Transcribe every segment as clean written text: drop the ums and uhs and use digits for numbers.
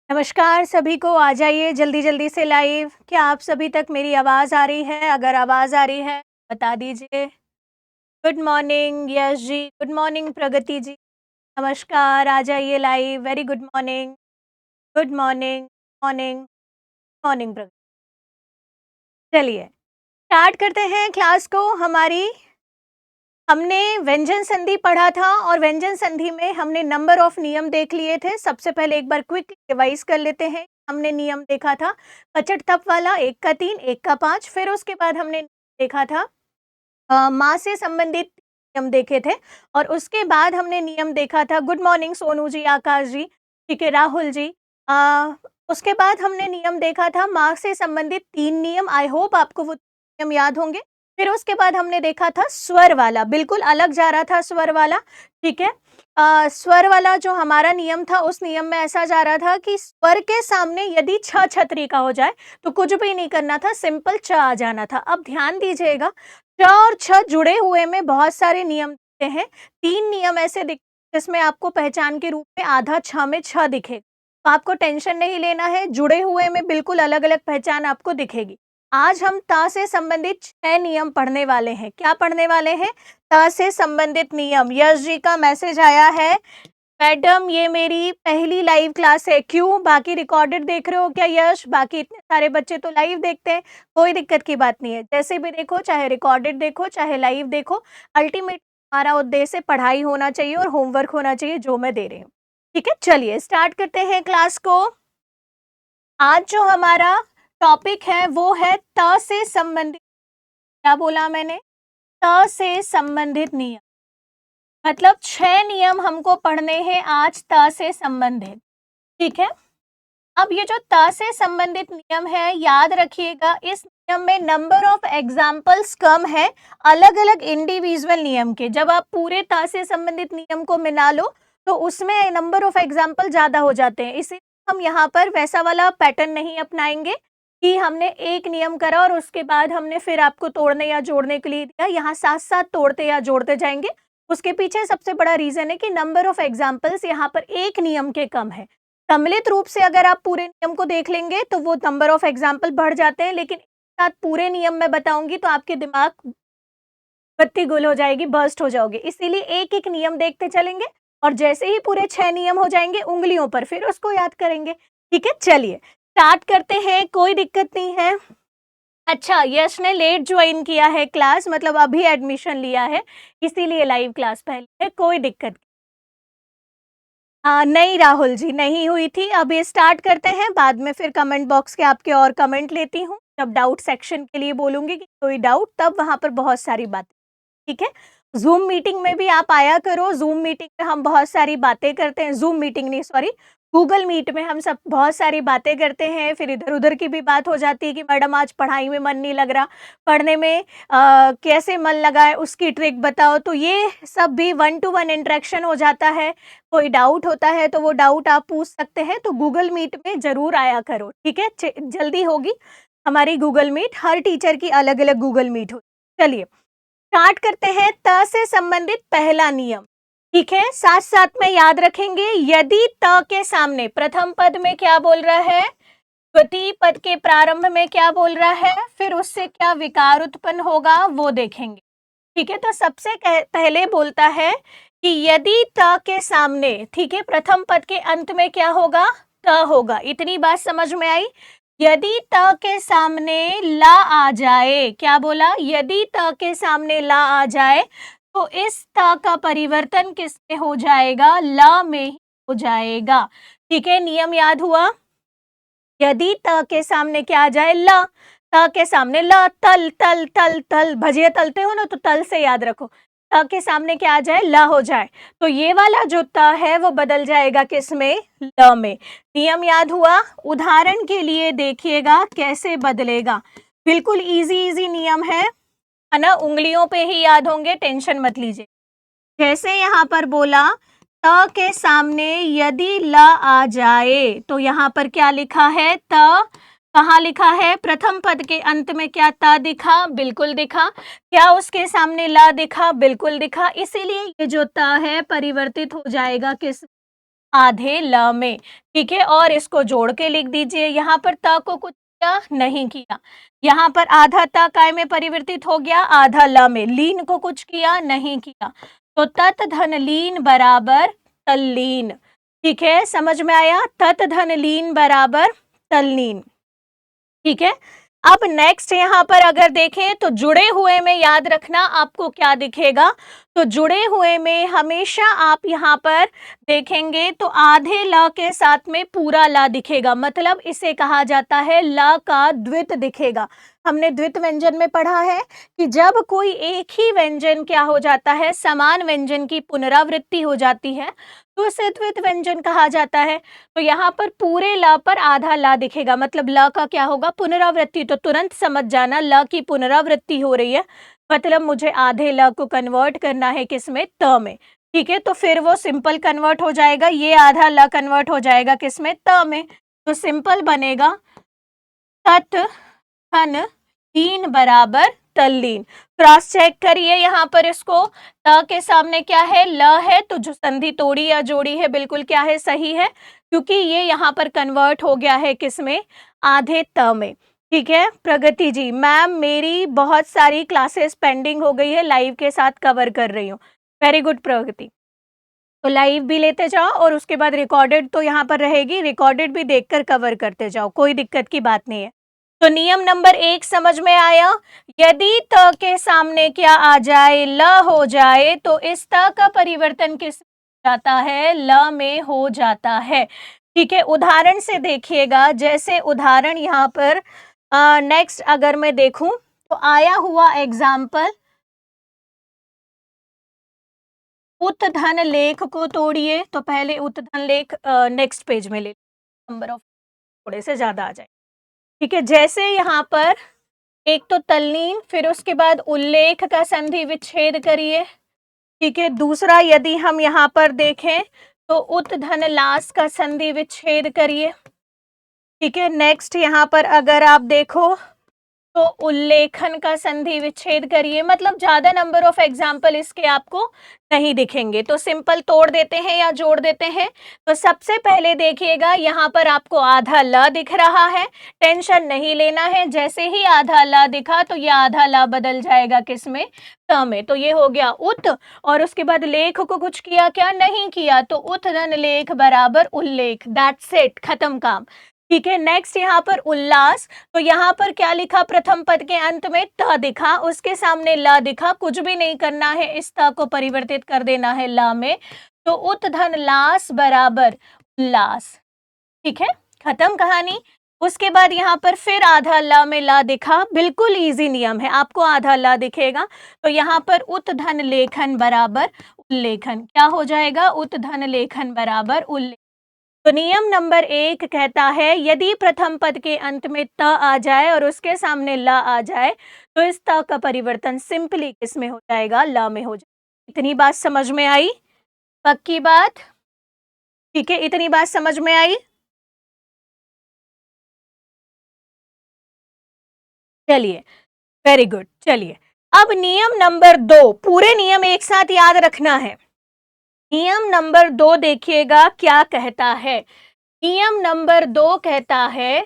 नमस्कार सभी को, आ जाइए जल्दी जल्दी से लाइव। क्या आप सभी तक मेरी आवाज़ आ रही है? अगर आवाज़ आ रही है बता दीजिए। Good morning Yash ji, good morning Pragati ji. नमस्कार, आ जाइए live. Very good morning, good morning, morning, morning Pragati. चलिए स्टार्ट करते हैं क्लास को। हमने व्यंजन संधि पढ़ा था और व्यंजन संधि में हमने नंबर ऑफ नियम देख लिए थे। सबसे पहले एक बार क्विक रिवाइज कर लेते हैं। हमने नियम देखा था कचट थप वाला, 1 का 3 1 का 5। फिर उसके बाद हमने देखा था माँ से संबंधित नियम देखे थे। और उसके बाद हमने नियम देखा था, गुड मॉर्निंग सोनू जी, आकाश जी, ठीक है, राहुल जी। उसके बाद हमने नियम देखा था माँ से संबंधित 3 नियम। आई होप आपको वो नियम याद होंगे। फिर उसके बाद हमने देखा था स्वर वाला, बिल्कुल अलग जा रहा था स्वर वाला, ठीक है। स्वर वाला जो हमारा नियम था, उस नियम में ऐसा जा रहा था कि स्वर के सामने यदि छ छतरी का हो जाए तो कुछ भी नहीं करना था, सिंपल च आ जाना था। अब ध्यान दीजिएगा, च और छ जुड़े हुए में बहुत सारे नियम दिखते हैं। 3 नियम ऐसे दिखते हैं जिसमें आपको पहचान के रूप में आधा छ में छ दिखेगा। तो आपको टेंशन नहीं लेना है, जुड़े हुए में बिल्कुल अलग-अलग पहचान आपको दिखेगी। आज हम ता से संबंधित 6 नियम पढ़ने वाले हैं। क्या पढ़ने वाले हैं? ता से संबंधित नियम। यश जी का मैसेज आया है, मैडम ये मेरी पहली लाइव क्लास है। क्यों? बाकी रिकॉर्डेड देख रहे हो क्या यश? बाकी इतने सारे बच्चे तो लाइव देखते हैं। कोई दिक्कत की बात नहीं है, जैसे भी देखो, चाहे रिकॉर्डेड देखो चाहे लाइव देखो, अल्टीमेट हमारा उद्देश्य पढ़ाई होना चाहिए और होमवर्क होना चाहिए जो मैं दे रही हूँ। ठीक है, चलिए स्टार्ट करते हैं क्लास को। आज जो हमारा टॉपिक है वो है त से संबंधित। क्या बोला मैंने? त से संबंधित नियम। मतलब 6 नियम हमको पढ़ने हैं आज त से संबंधित, ठीक है। अब ये जो त से संबंधित नियम है, याद रखिएगा, इस नियम में नंबर ऑफ एग्जाम्पल्स कम है अलग अलग इंडिविजुअल नियम के। जब आप पूरे त से संबंधित नियम को मिला लो तो उसमें नंबर ऑफ एग्जाम्पल ज्यादा हो जाते हैं। इसीलिए हम यहाँ पर वैसा वाला पैटर्न नहीं अपनाएंगे कि हमने एक नियम करा और उसके बाद हमने फिर आपको तोड़ने या जोड़ने के लिए दिया। यहाँ साथ साथ तोड़ते या जोड़ते जाएंगे। उसके पीछे सबसे बड़ा रीजन है कि नंबर ऑफ एग्जाम्पल्स यहाँ पर एक नियम के कम है। सम्मिलित रूप से अगर आप पूरे नियम को देख लेंगे तो वो नंबर ऑफ एग्जाम्पल बढ़ जाते हैं, लेकिन एक साथ पूरे नियम में बताऊंगी तो आपके दिमाग बत्ती गुल हो जाएगी, बर्स्ट हो जाओगे। इसीलिए एक एक नियम देखते चलेंगे और जैसे ही पूरे 6 नियम हो जाएंगे उंगलियों पर, फिर उसको याद करेंगे। ठीक है, चलिए स्टार्ट करते हैं, कोई दिक्कत नहीं है। अच्छा, यश ने लेट ज्वाइन किया है क्लास, मतलब अभी एडमिशन लिया है, इसीलिए लाइव क्लास पहले है, कोई दिक्कत नहीं राहुल जी, नहीं हुई थी। अभी स्टार्ट करते हैं, बाद में फिर कमेंट बॉक्स के आपके और कमेंट लेती हूँ। जब डाउट सेक्शन के लिए बोलूंगी कि कोई डाउट, तब वहां पर बहुत सारी बातें, ठीक है। जूम मीटिंग में भी आप आया करो। जूम मीटिंग में हम बहुत सारी बातें करते हैं, जूम मीटिंग नहीं सॉरी, गूगल मीट में हम सब बहुत सारी बातें करते हैं। फिर इधर उधर की भी बात हो जाती है कि मैडम आज पढ़ाई में मन नहीं लग रहा, पढ़ने में कैसे मन लगा है उसकी ट्रिक बताओ। तो ये सब भी 1 to 1 इंटरेक्शन हो जाता है। कोई डाउट होता है तो वो डाउट आप पूछ सकते हैं। तो गूगल मीट में जरूर आया करो, ठीक है। जल्दी होगी हमारी गूगल मीट, हर टीचर की अलग अलग गूगल मीट हो। चलिए स्टार्ट करते हैं त से संबंधित पहला नियम, ठीक है। साथ साथ में याद रखेंगे, यदि त के सामने प्रथम पद में क्या बोल रहा है, द्वितीय पद के प्रारंभ में क्या बोल रहा है, फिर उससे क्या विकार उत्पन्न होगा वो देखेंगे, ठीक है। तो सबसे पहले बोलता है कि यदि त के सामने, ठीक है, प्रथम पद के अंत में क्या होगा, त होगा। इतनी बात समझ में आई। यदि त के सामने ला आ जाए, क्या बोला, यदि त के सामने ला आ जाए तो इस त का परिवर्तन किस में हो जाएगा, ला में ही हो जाएगा, ठीक है। नियम याद हुआ। यदि त के सामने क्या आ जाए, ला, त के सामने ला, तल तल तल तल, भजिया तलते हो ना तो तल से याद रखो। त के सामने क्या आ जाए, ला हो जाए, तो ये वाला जो त है वो बदल जाएगा किसमें, ल में। नियम याद हुआ। उदाहरण के लिए देखिएगा कैसे बदलेगा। बिल्कुल इजी इजी नियम है ना, उंगलियों पे ही याद होंगे, टेंशन मत लीजिए। जैसे यहाँ पर बोला, त के सामने यदि ल आ जाए, तो यहाँ पर क्या लिखा है, त कहाँ लिखा है, प्रथम पद के अंत में क्या त दिखा, बिल्कुल दिखा। क्या उसके सामने ला दिखा, बिल्कुल दिखा। इसीलिए ये जो त है परिवर्तित हो जाएगा किस, आधे ल में, ठीक है। और इसको जोड़ के लिख दीजिए। यहाँ पर त को कुछ किया नहीं किया, यहाँ पर आधा त काय में परिवर्तित हो गया, आधा ल में। लीन को कुछ किया नहीं किया, तो तत् धन लीन बराबर तल्लीन, ठीक है। समझ में आया, तत् धन लीन बराबर तल्लीन, ठीक है। अब नेक्स्ट यहाँ पर अगर देखें तो जुड़े हुए में याद रखना आपको क्या दिखेगा, तो जुड़े हुए में हमेशा आप यहाँ पर देखेंगे तो आधे ल के साथ में पूरा ला दिखेगा, मतलब इसे कहा जाता है ल का द्वित दिखेगा। हमने द्वित व्यंजन में पढ़ा है कि जब कोई एक ही व्यंजन क्या हो जाता है, समान व्यंजन की पुनरावृत्ति हो जाती है, तो उसे द्वित व्यंजन कहा जाता है। तो यहाँ पर पूरे ल पर आधा ला दिखेगा, मतलब ल का क्या होगा, पुनरावृत्ति। तो तुरंत समझ जाना ल की पुनरावृत्ति हो रही है, मतलब मुझे आधे ल को कन्वर्ट करना है किसमें, त में, ठीक है। तो फिर वो सिंपल कन्वर्ट हो जाएगा, ये आधा ल कन्वर्ट हो जाएगा किसमें, त में। तो सिंपल बनेगा तत् धन लीन बराबर तल्लीन। क्रॉस चेक करिए यहाँ पर, इसको त के सामने क्या है, ल है, तो जो संधि तोड़ी या जोड़ी है बिल्कुल क्या है, सही है, क्योंकि ये यहाँ पर कन्वर्ट हो गया है किसमें, आधे त में, ठीक है। प्रगति जी, मैम मेरी बहुत सारी क्लासेस पेंडिंग हो गई है, लाइव के साथ कवर कर रही हूँ। वेरी गुड प्रगति, तो लाइव भी लेते जाओ और उसके बाद रिकॉर्डेड तो यहाँ पर रहेगी, रिकॉर्डेड भी देखकर कवर करते जाओ, कोई दिक्कत की बात नहीं है। तो नियम नंबर 1 समझ में आया, यदि त के सामने क्या आ जाए, ल हो जाए, तो इस त का परिवर्तन किस में जाता है, ल में हो जाता है, ठीक है। उदाहरण से देखिएगा, जैसे उदाहरण यहाँ पर नेक्स्ट अगर मैं देखूं तो आया हुआ एग्जाम्पल, उत्धन लेख को तोड़िए। तो पहले उत्धन लेख नेक्स्ट पेज में ले, नंबर ऑफ थोड़े से ज्यादा आ जाए, ठीक है। जैसे यहाँ पर एक तो तल्लीन, फिर उसके बाद उल्लेख का संधि विच्छेद करिए, ठीक है। दूसरा यदि हम यहाँ पर देखें तो उत्धन लास का संधि विच्छेद करिए, ठीक है। नेक्स्ट यहाँ पर अगर आप देखो तो उल्लेखन का संधि विच्छेद करिए, मतलब ज्यादा नंबर ऑफ एग्जाम्पल इसके आपको नहीं दिखेंगे, तो सिंपल तोड़ देते हैं या जोड़ देते हैं। तो सबसे पहले देखिएगा, यहाँ पर आपको आधा ल दिख रहा है, टेंशन नहीं लेना है, जैसे ही आधा ल दिखा तो ये आधा ल बदल जाएगा किसमें, त में। तो ये हो गया उत, और उसके बाद लेख को कुछ किया क्या, नहीं किया, तो उत्धन लेख बराबर उल्लेख, दैट्स इट, खत्म काम, ठीक है। नेक्स्ट यहाँ पर उल्लास, तो यहाँ पर क्या लिखा, प्रथम पद के अंत में त दिखा, उसके सामने ला दिखा, कुछ भी नहीं करना है, इस त को परिवर्तित कर देना है ला में, तो उत्धन लास बराबर उल्लास, ठीक है, खत्म कहानी। उसके बाद यहाँ पर फिर आधा ला में ला दिखा, बिल्कुल इजी नियम है, आपको आधा ला दिखेगा, तो यहाँ पर उत्धन लेखन बराबर उल्लेखन, क्या हो जाएगा, उत्धन लेखन बराबर उल्लेखन। तो नियम नंबर 1 कहता है, यदि प्रथम पद के अंत में त आ जाए और उसके सामने ला आ जाए, तो इस त का परिवर्तन सिंपली किस में हो जाएगा, ला में हो जाएगा। इतनी बात समझ में आई, पक्की बात, ठीक है, इतनी बात समझ में आई। चलिए, वेरी गुड। चलिए, अब नियम नंबर 2, पूरे नियम एक साथ याद रखना है। नियम नंबर 2 देखिएगा क्या कहता है। नियम नंबर 2 कहता है,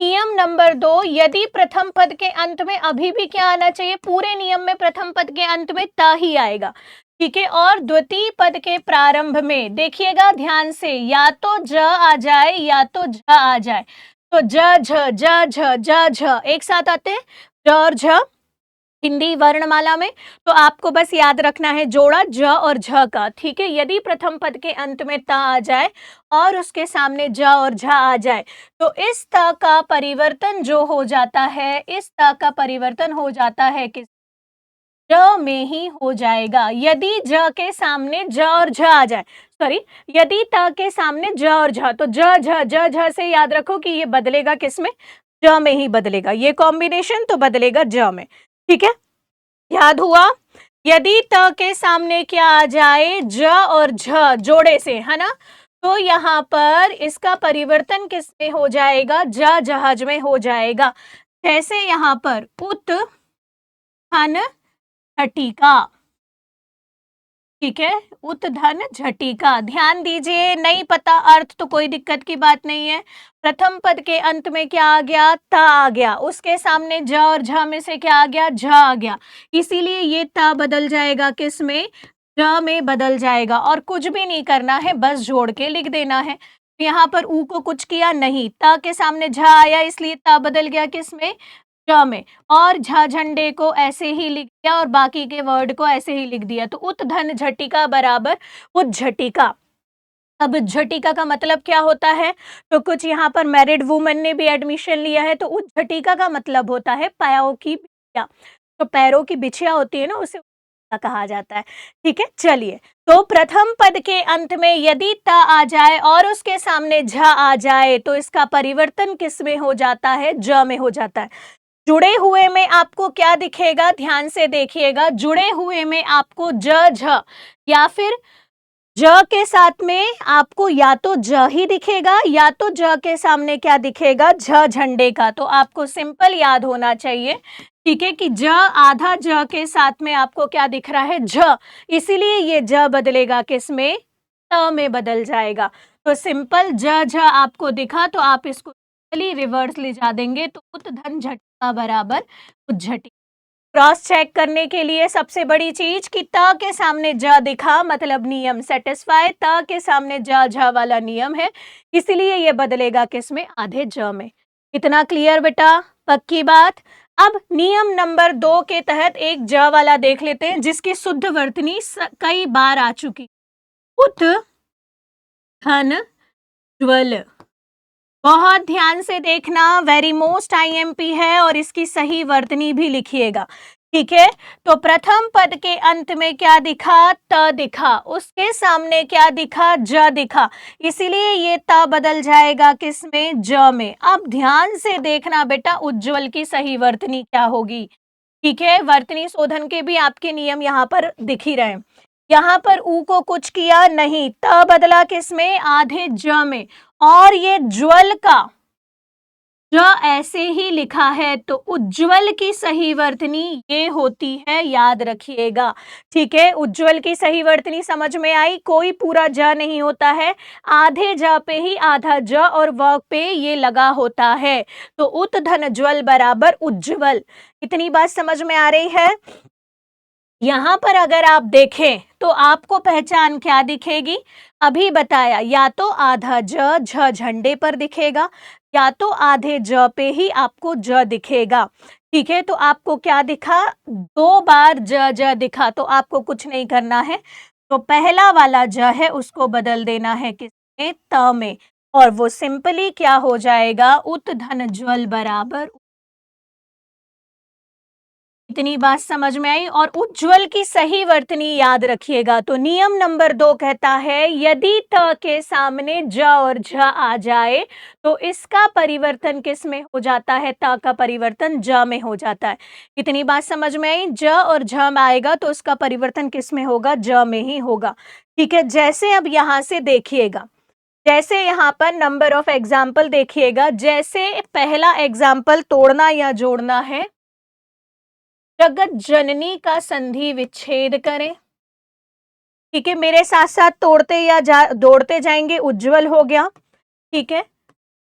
नियम नंबर 2, यदि प्रथम पद के अंत में अभी भी क्या आना चाहिए, पूरे नियम में प्रथम पद के अंत में ता ही आएगा, ठीक है। और द्वितीय पद के प्रारंभ में देखिएगा ध्यान से, या तो ज आ जाए या तो झ आ जाए, तो ज झ ज झ ज झ एक साथ आते हैं, ज और झ हिंदी वर्णमाला में, तो आपको बस याद रखना है जोड़ा ज और झ का, ठीक है। यदि प्रथम पद के अंत में त आ जाए और उसके सामने ज और झ आ जाए, तो इस त का परिवर्तन जो हो जाता है, इस त का परिवर्तन हो जाता है किस, ज में ही हो जाएगा। यदि ज के सामने ज और झ आ जाए, सॉरी, यदि त के सामने ज और झ, तो ज से याद रखो कि ये बदलेगा किसमें, ज में ही बदलेगा, ये कॉम्बिनेशन तो बदलेगा ज में, ठीक है। याद हुआ, यदि त के सामने क्या आ जाए, ज और झ जोड़े से, है ना, तो यहाँ पर इसका परिवर्तन किस में हो जाएगा, ज जहाज में हो जाएगा। जैसे यहाँ पर उत हन हटिका, ठीक है, उत्धन झटिका। ध्यान दीजिए, नहीं पता अर्थ तो कोई दिक्कत की बात नहीं है। प्रथम पद के अंत में क्या आ गया? ता आ गया, उसके सामने ज और झ में से क्या आ गया? झ आ गया, इसीलिए ये ता बदल जाएगा किस में? ज में बदल जाएगा। और कुछ भी नहीं करना है, बस जोड़ के लिख देना है। यहाँ पर ऊ को कुछ किया नहीं, ता के सामने झ आया, इसलिए ता बदल गया किस में? ज में। और झ झंडे को ऐसे ही लिख दिया और बाकी के वर्ड को ऐसे ही लिख दिया। तो उत्धन झटिका बराबर उज्झटिका। अब झटिका का मतलब क्या होता है? तो कुछ यहाँ पर मैरिड वुमन ने भी एडमिशन लिया है, तो उज्झटिका का मतलब होता है पैरों की बिछिया। तो पैरों की बिछिया होती है ना, उसे उज्झटिका कहा जाता है। ठीक है, चलिए। तो प्रथम पद के अंत में यदि ता आ जाए और उसके सामने झ आ जाए तो इसका परिवर्तन किस में हो जाता है? ज में हो जाता है। जुड़े हुए में आपको क्या दिखेगा? ध्यान से देखिएगा, जुड़े हुए में आपको ज झ या फिर ज के साथ में आपको या तो ज ही दिखेगा या तो ज के सामने क्या दिखेगा? झ झंडे का। तो आपको सिंपल याद होना चाहिए, ठीक है, कि ज आधा ज के साथ में आपको क्या दिख रहा है? झ, इसीलिए ये ज बदलेगा किस में? त में बदल जाएगा। तो सिंपल ज झ आपको दिखा तो आप इसको रिवर्स ले जा देंगे, तो उत्धन झटिका बराबर उज्झटिका। क्रॉस चेक करने के लिए सबसे बड़ी चीज कि त के सामने ज दिखा मतलब नियम सेटिस्फाई, त के सामने ज झ वाला नियम है, इसलिए ये बदलेगा किस में? आधे ज में। इतना क्लियर बेटा? पक्की बात। अब नियम नंबर 2 के तहत एक ज वाला देख लेते हैं जिसकी शुद्ध वर्तनी कई बार आ चुकी। उत धन ज्वल। बहुत ध्यान से देखना, वेरी मोस्ट आईएमपी है और इसकी सही वर्तनी भी लिखिएगा। ठीक है, तो प्रथम पद के अंत में क्या दिखा? त दिखा, उसके सामने क्या दिखा? ज दिखा, इसीलिए ये त बदल जाएगा किस में? ज में। अब ध्यान से देखना बेटा, उज्जवल की सही वर्तनी क्या होगी। ठीक है, वर्तनी शोधन के भी आपके नियम यहाँ पर दिख ही रहे हैं। यहाँ पर ऊ को कुछ किया नहीं, त बदला किस में? आधे ज में। और ये ज्वल का ज ऐसे ही लिखा है, तो उज्जवल की सही वर्तनी ये होती है, याद रखिएगा। ठीक है, उज्जवल की सही वर्तनी समझ में आई? कोई पूरा ज नहीं होता है, आधे ज पे ही आधा ज और व पे ये लगा होता है। तो उत धन ज्वल बराबर उज्जवल। इतनी बात समझ में आ रही है? यहाँ पर अगर आप देखें तो आपको पहचान क्या दिखेगी? अभी बताया, या तो आधा ज झ झंडे पर दिखेगा या तो आधे ज पे ही आपको ज दिखेगा। ठीक है, तो आपको क्या दिखा? 2 बार ज ज दिखा, तो आपको कुछ नहीं करना है। तो पहला वाला ज है उसको बदल देना है किसमें? त में, और वो सिंपली क्या हो जाएगा? उत धन ज्वल बराबर। इतनी बात समझ में आई? और उज्जवल की सही वर्तनी याद रखिएगा। तो नियम नंबर 2 कहता है यदि त के सामने ज और झ आ जाए तो इसका परिवर्तन किस में हो जाता है? त का परिवर्तन ज में हो जाता है। इतनी बात समझ में आई? ज और झ में आएगा तो उसका परिवर्तन किस में होगा? ज में ही होगा। ठीक है, जैसे अब यहाँ से देखिएगा, जैसे यहाँ पर नंबर ऑफ एग्जाम्पल देखिएगा, जैसे पहला एग्जाम्पल तोड़ना या जोड़ना है, जगत जननी का संधि विच्छेद करें। ठीक है, मेरे साथ साथ तोड़ते या दौड़ते जाएंगे। उज्जवल हो गया। ठीक है,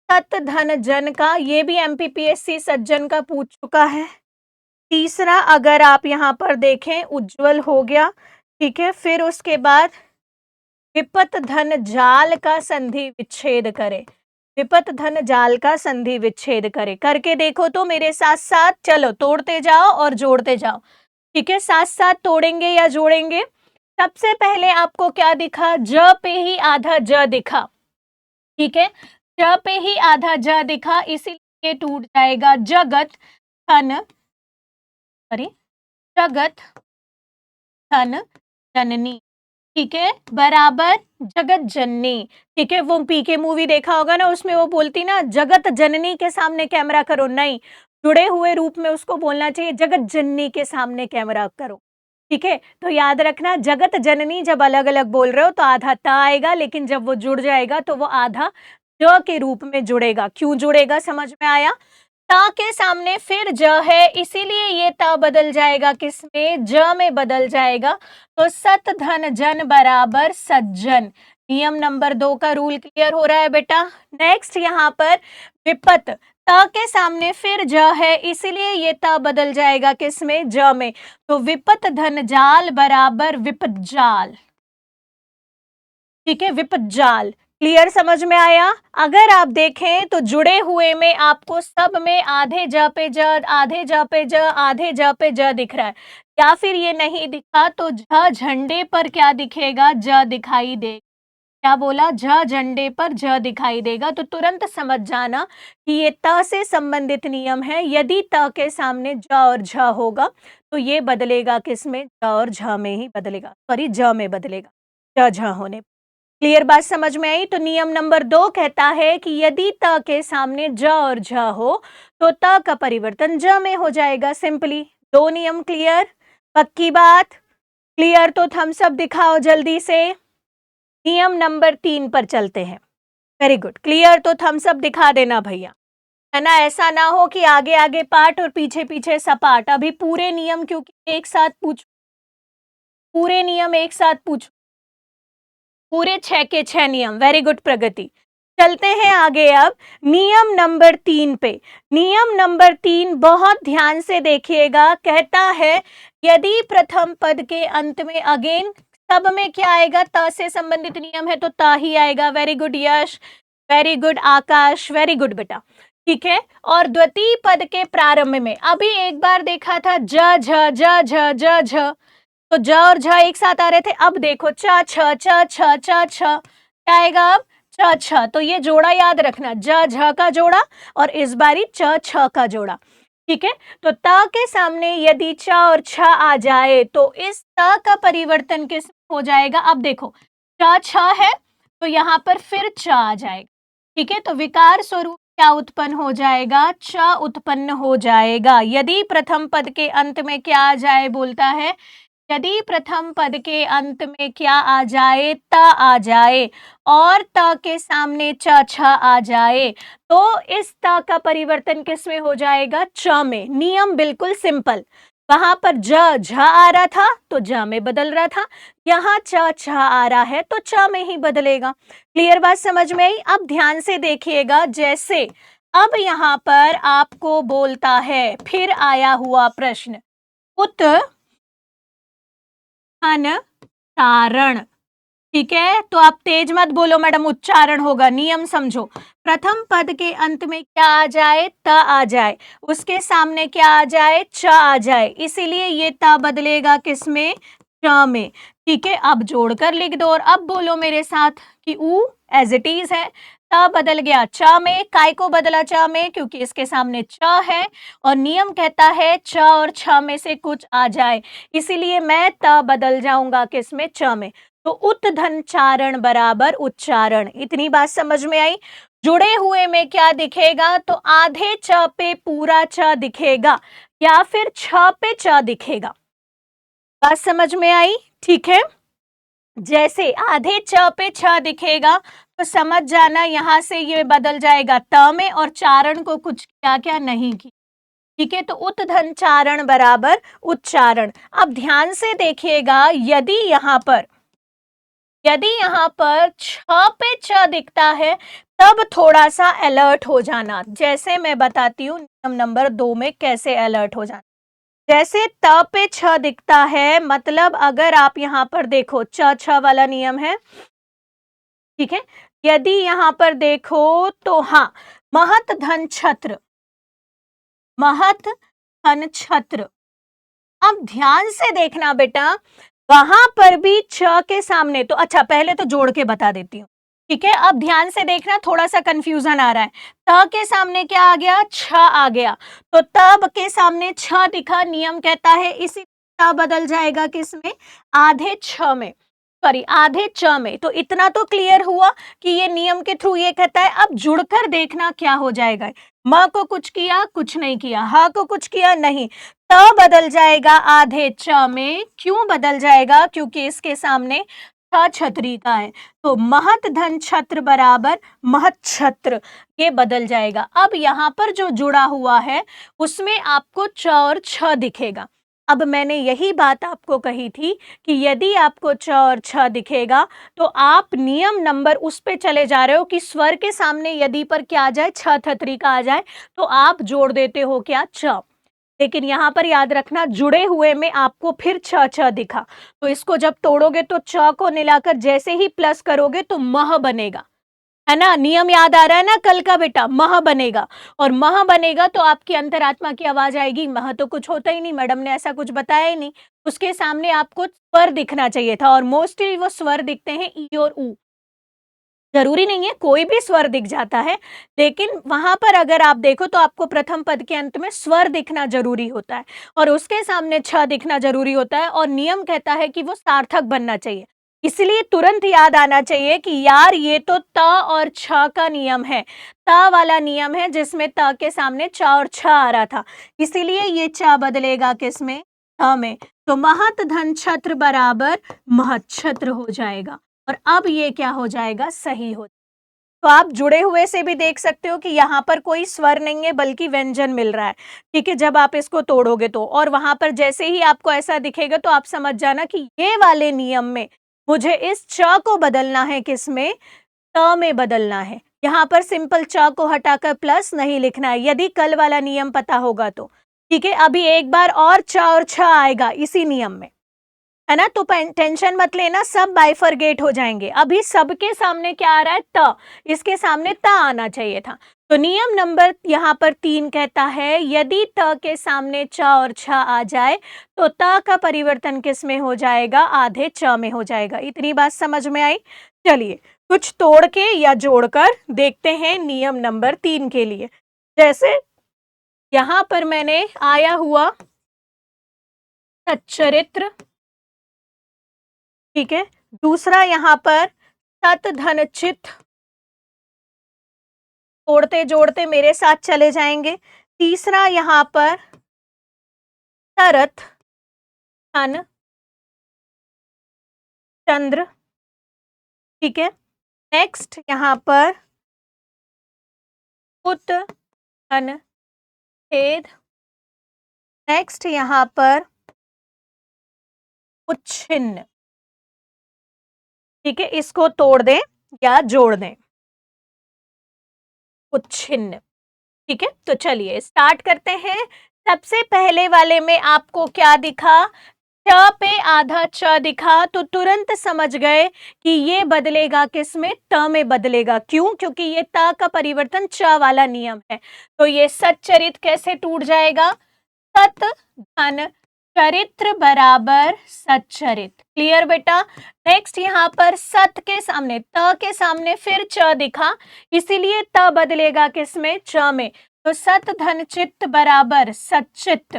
सत धन जन का, ये भी एमपीपीएससी सज्जन का पूछ चुका है। तीसरा अगर आप यहाँ पर देखें, उज्जवल हो गया। ठीक है, फिर उसके बाद विपत धन जाल का संधि विच्छेद करें। विपत धन जाल का संधि विच्छेद करे। करके देखो तो मेरे साथ साथ, चलो तोड़ते जाओ और जोड़ते जाओ। ठीक है, साथ साथ तोड़ेंगे या जोड़ेंगे। सबसे पहले आपको क्या दिखा? ज पे ही आधा ज दिखा। ठीक है, ज पे ही आधा ज दिखा, इसीलिए टूट जाएगा जगत धन, सॉरी, जगत धन जननी। ठीक है, बराबर जगत जननी। ठीक है, वो पीके मूवी देखा होगा ना, उसमें वो बोलती ना जगत जननी के सामने कैमरा करो, नहीं, जुड़े हुए रूप में उसको बोलना चाहिए जगत जननी के सामने कैमरा करो। ठीक है, तो याद रखना, जगत जननी जब अलग अलग बोल रहे हो तो आधा त आएगा, लेकिन जब वो जुड़ जाएगा तो वो आधा ज के रूप में जुड़ेगा। क्यों जुड़ेगा, समझ में आया? ता के सामने फिर ज है, इसीलिए ये ता बदल जाएगा किसमें, ज में बदल जाएगा। तो सत धन जन बराबर सज्जन। नियम नंबर 2 का रूल क्लियर हो रहा है बेटा। नेक्स्ट यहाँ पर विपत, ता के सामने फिर ज है, इसीलिए ये ता बदल जाएगा किसमें, ज में। तो विपत धन जाल बराबर विपत जाल। ठीक है, विपत जाल। क्लियर समझ में आया। अगर आप देखें तो जुड़े हुए में आपको सब में आधे ज पे ज, आधे ज पे ज, आधे ज पे ज दिख रहा है, या फिर ये नहीं दिखा तो झ झंडे पर क्या दिखेगा, ज दिखाई दे। क्या बोला, झ झंडे पर ज दिखाई देगा। तो तुरंत समझ जाना कि ये त से संबंधित नियम है। यदि त के सामने ज और झ होगा तो ये बदलेगा किसमें, ज और झ में ही बदलेगा, सॉरी ज में बदलेगा, ज झ होने। क्लियर बात समझ में आई। तो नियम नंबर 2 कहता है कि यदि त के सामने ज और झ हो तो त का परिवर्तन ज में हो जाएगा, सिंपली। 2 नियम क्लियर, पक्की बात। क्लियर तो थम्स अप दिखाओ जल्दी से। नियम नंबर 3 पर चलते हैं। वेरी गुड, क्लियर तो थम्स अप दिखा देना भैया, है ना। ऐसा ना हो कि आगे आगे पार्ट और पीछे पीछे सपाट। अभी पूरे नियम क्योंकि एक साथ पूछ, पूरे नियम एक साथ पूछ, पूरे 6 के 6 नियम। वेरी गुड प्रगति। चलते हैं आगे अब नियम नंबर 3 पे। नियम नंबर 3 बहुत ध्यान से देखिएगा, कहता है यदि प्रथम पद के अंत में, अगेन सब में क्या आएगा, त से संबंधित नियम है तो ता ही आएगा। Very good Yash, very good Akash, very good बेटा। ठीक है, और द्वितीय पद के प्रारंभ में अभी एक बार देखा था ज झ ज झ ज झ, तो ज और झ एक साथ आ रहे थे। अब देखो च छ च छ च छ, क्या आएगा अब, च छ। तो ये जोड़ा याद रखना, ज झ का जोड़ा और इस बारी च छ का जोड़ा। ठीक है, तो त के सामने यदि च और छ आ जाए तो इस त का परिवर्तन किस हो जाएगा। अब देखो च छ है तो यहाँ पर फिर च आ जाएगा। ठीक है, तो विकार स्वरूप क्या उत्पन्न हो जाएगा, च उत्पन्न हो जाएगा। यदि प्रथम पद के अंत में क्या आ जाए, बोलता है यदि प्रथम पद के अंत में क्या आ जाए, त आ जाए और त के सामने च छ आ जाए तो इस त का परिवर्तन किस में हो जाएगा, च में। नियम बिल्कुल सिंपल। वहां पर ज झ आ रहा था तो ज में बदल रहा था, यहाँ च छ आ रहा है तो च में ही बदलेगा। क्लियर बात समझ में आई। अब ध्यान से देखिएगा, जैसे अब यहाँ पर आपको बोलता है, फिर आया हुआ प्रश्न, उत तारण। ठीक है, तो आप तेज मत बोलो मैडम, उच्चारण होगा। नियम समझो, प्रथम पद के अंत में क्या आ जाए, त आ जाए, उसके सामने क्या आ जाए, च आ जाए, इसीलिए ये त बदलेगा किसमें, च में। ठीक है, अब जोड़कर लिख दो और अब बोलो मेरे साथ कि उ एज इट इज है, त बदल गया च में। काय को बदला च में, क्योंकि इसके सामने च है और नियम कहता है च और छ में से कुछ आ जाए, इसीलिए मैं त बदल जाऊंगा किसमें, च में। तो उत्धन चारण बराबर उच्चारण। इतनी बात समझ में आई। जुड़े हुए में क्या दिखेगा, तो आधे च पे पूरा च दिखेगा या फिर छ पे च दिखेगा। बात समझ में आई। ठीक है, जैसे आधे च पे छ दिखेगा तो समझ जाना यहां से ये बदल जाएगा त में, और चारण को कुछ क्या क्या नहीं की। ठीक है, तो उत्धन चारण बराबर उच्चारण। अब ध्यान से देखिएगा, यदि यहाँ पर छ पे च दिखता है तब थोड़ा सा अलर्ट हो जाना। जैसे मैं बताती हूँ नियम नंबर 2 में कैसे अलर्ट हो जाना। जैसे त पे छ दिखता है, मतलब अगर आप यहाँ पर देखो च छ वाला नियम है। ठीक है, यदि यहाँ पर देखो तो हाँ, महत धन छत्र, महत धन छत्र। अब ध्यान से देखना बेटा, वहां पर भी छ के सामने, तो अच्छा पहले तो जोड़ के बता देती हूँ। ठीक है, अब ध्यान से देखना, थोड़ा सा कंफ्यूजन आ रहा है। त के सामने क्या आ गया, छ आ गया, तो तब के सामने छ दिखा, नियम कहता है इसी त बदल जाएगा किसमें, आधे छ में, सॉरी आधे च में। तो इतना तो क्लियर हुआ कि ये नियम के थ्रू ये कहता है। अब जुड़कर देखना क्या हो जाएगा, म को कुछ किया, कुछ नहीं किया, ह को कुछ किया, नहीं, त बदल जाएगा आधे च में। क्यों बदल जाएगा, क्योंकि इसके सामने छ छतरी का है, तो महत धन छत्र बराबर महत छत्र, ये बदल जाएगा। अब यहाँ पर जो जुड़ा हुआ है उसमें आपको च और छ दिखेगा। अब मैंने यही बात आपको कही थी कि यदि आपको च और छ दिखेगा तो आप नियम नंबर उस पे चले जा रहे हो कि स्वर के सामने यदि पर क्या आ जाए, छ छतरी का आ जाए, तो आप जोड़ देते हो क्या, च। लेकिन यहाँ पर याद रखना जुड़े हुए में आपको फिर छ छ दिखा, तो इसको जब तोड़ोगे तो च को मिलाकर जैसे ही प्लस करोगे तो मह बनेगा, है ना। नियम याद आ रहा है ना कल का बेटा, मह बनेगा। और मह बनेगा तो आपकी अंतरात्मा की आवाज आएगी, मह तो कुछ होता ही नहीं, मैडम ने ऐसा कुछ बताया ही नहीं। उसके सामने आपको स्वर दिखना चाहिए था, और मोस्टली वो स्वर दिखते हैं ई और ऊ। जरूरी नहीं है, कोई भी स्वर दिख जाता है, लेकिन वहां पर अगर आप देखो तो आपको प्रथम पद के अंत में स्वर दिखना जरूरी होता है, और उसके सामने छ दिखना जरूरी होता है, और नियम कहता है कि वो सार्थक बनना चाहिए। इसलिए तुरंत याद आना चाहिए कि यार ये तो त और छ का नियम है, त वाला नियम है जिसमें त के सामने च और छ आ रहा था, इसीलिए ये च बदलेगा किसमें, थ में। तो महत धन छत्र बराबर महत छत्र हो जाएगा, और अब ये क्या हो जाएगा, सही हो। तो आप जुड़े हुए से भी देख सकते हो कि यहाँ पर कोई स्वर नहीं है बल्कि व्यंजन मिल रहा है, ठीक है, जब आप इसको तोड़ोगे तो। और वहां पर जैसे ही आपको ऐसा दिखेगा तो आप समझ जाना कि ये वाले नियम में मुझे इस च को बदलना है, किसमें, त में बदलना है। यहाँ पर सिंपल च को हटाकर प्लस नहीं लिखना है, यदि कल वाला नियम पता होगा तो, ठीक है। अभी एक बार और च और छ आएगा इसी नियम में, है ना, तो टेंशन मत लेना, सब बाइफरगेट हो जाएंगे। अभी सबके सामने क्या आ रहा है, त, इसके सामने त आना चाहिए था। तो नियम नंबर यहाँ पर 3 कहता है यदि त के सामने च और छ आ जाए तो त का परिवर्तन किस में हो जाएगा, आधे च में हो जाएगा। इतनी बात समझ में आई। चलिए कुछ तोड़ के या जोड़कर देखते हैं नियम नंबर 3 के लिए। जैसे यहाँ पर मैंने आया हुआ सच्चरित्र, ठीक है। दूसरा यहाँ पर सत धन चित, तोड़ते जोड़ते मेरे साथ चले जाएंगे। तीसरा यहाँ पर शरत धन चंद्र, ठीक है। नेक्स्ट यहाँ पर उत धन छेद, नेक्स्ट यहाँ पर उच्छिन्न, ठीक है। इसको तोड़ दें या जोड़ दें, उच्छिन्न, ठीक है। तो चलिए स्टार्ट करते हैं। सबसे पहले वाले में आपको क्या दिखा, च पे आधा च दिखा, तो तुरंत समझ गए कि ये बदलेगा किसमें, त में बदलेगा। क्यों, क्योंकि ये त का परिवर्तन च वाला नियम है। तो ये सच्चरित कैसे टूट जाएगा, सत धन चरित्र बराबर सच्चरित। क्लियर बेटा। नेक्स्ट यहाँ पर सत के सामने, त के सामने फिर च दिखा, इसीलिए त बदलेगा किसमें, च में। तो सत धन चित्त बराबर सच्चित,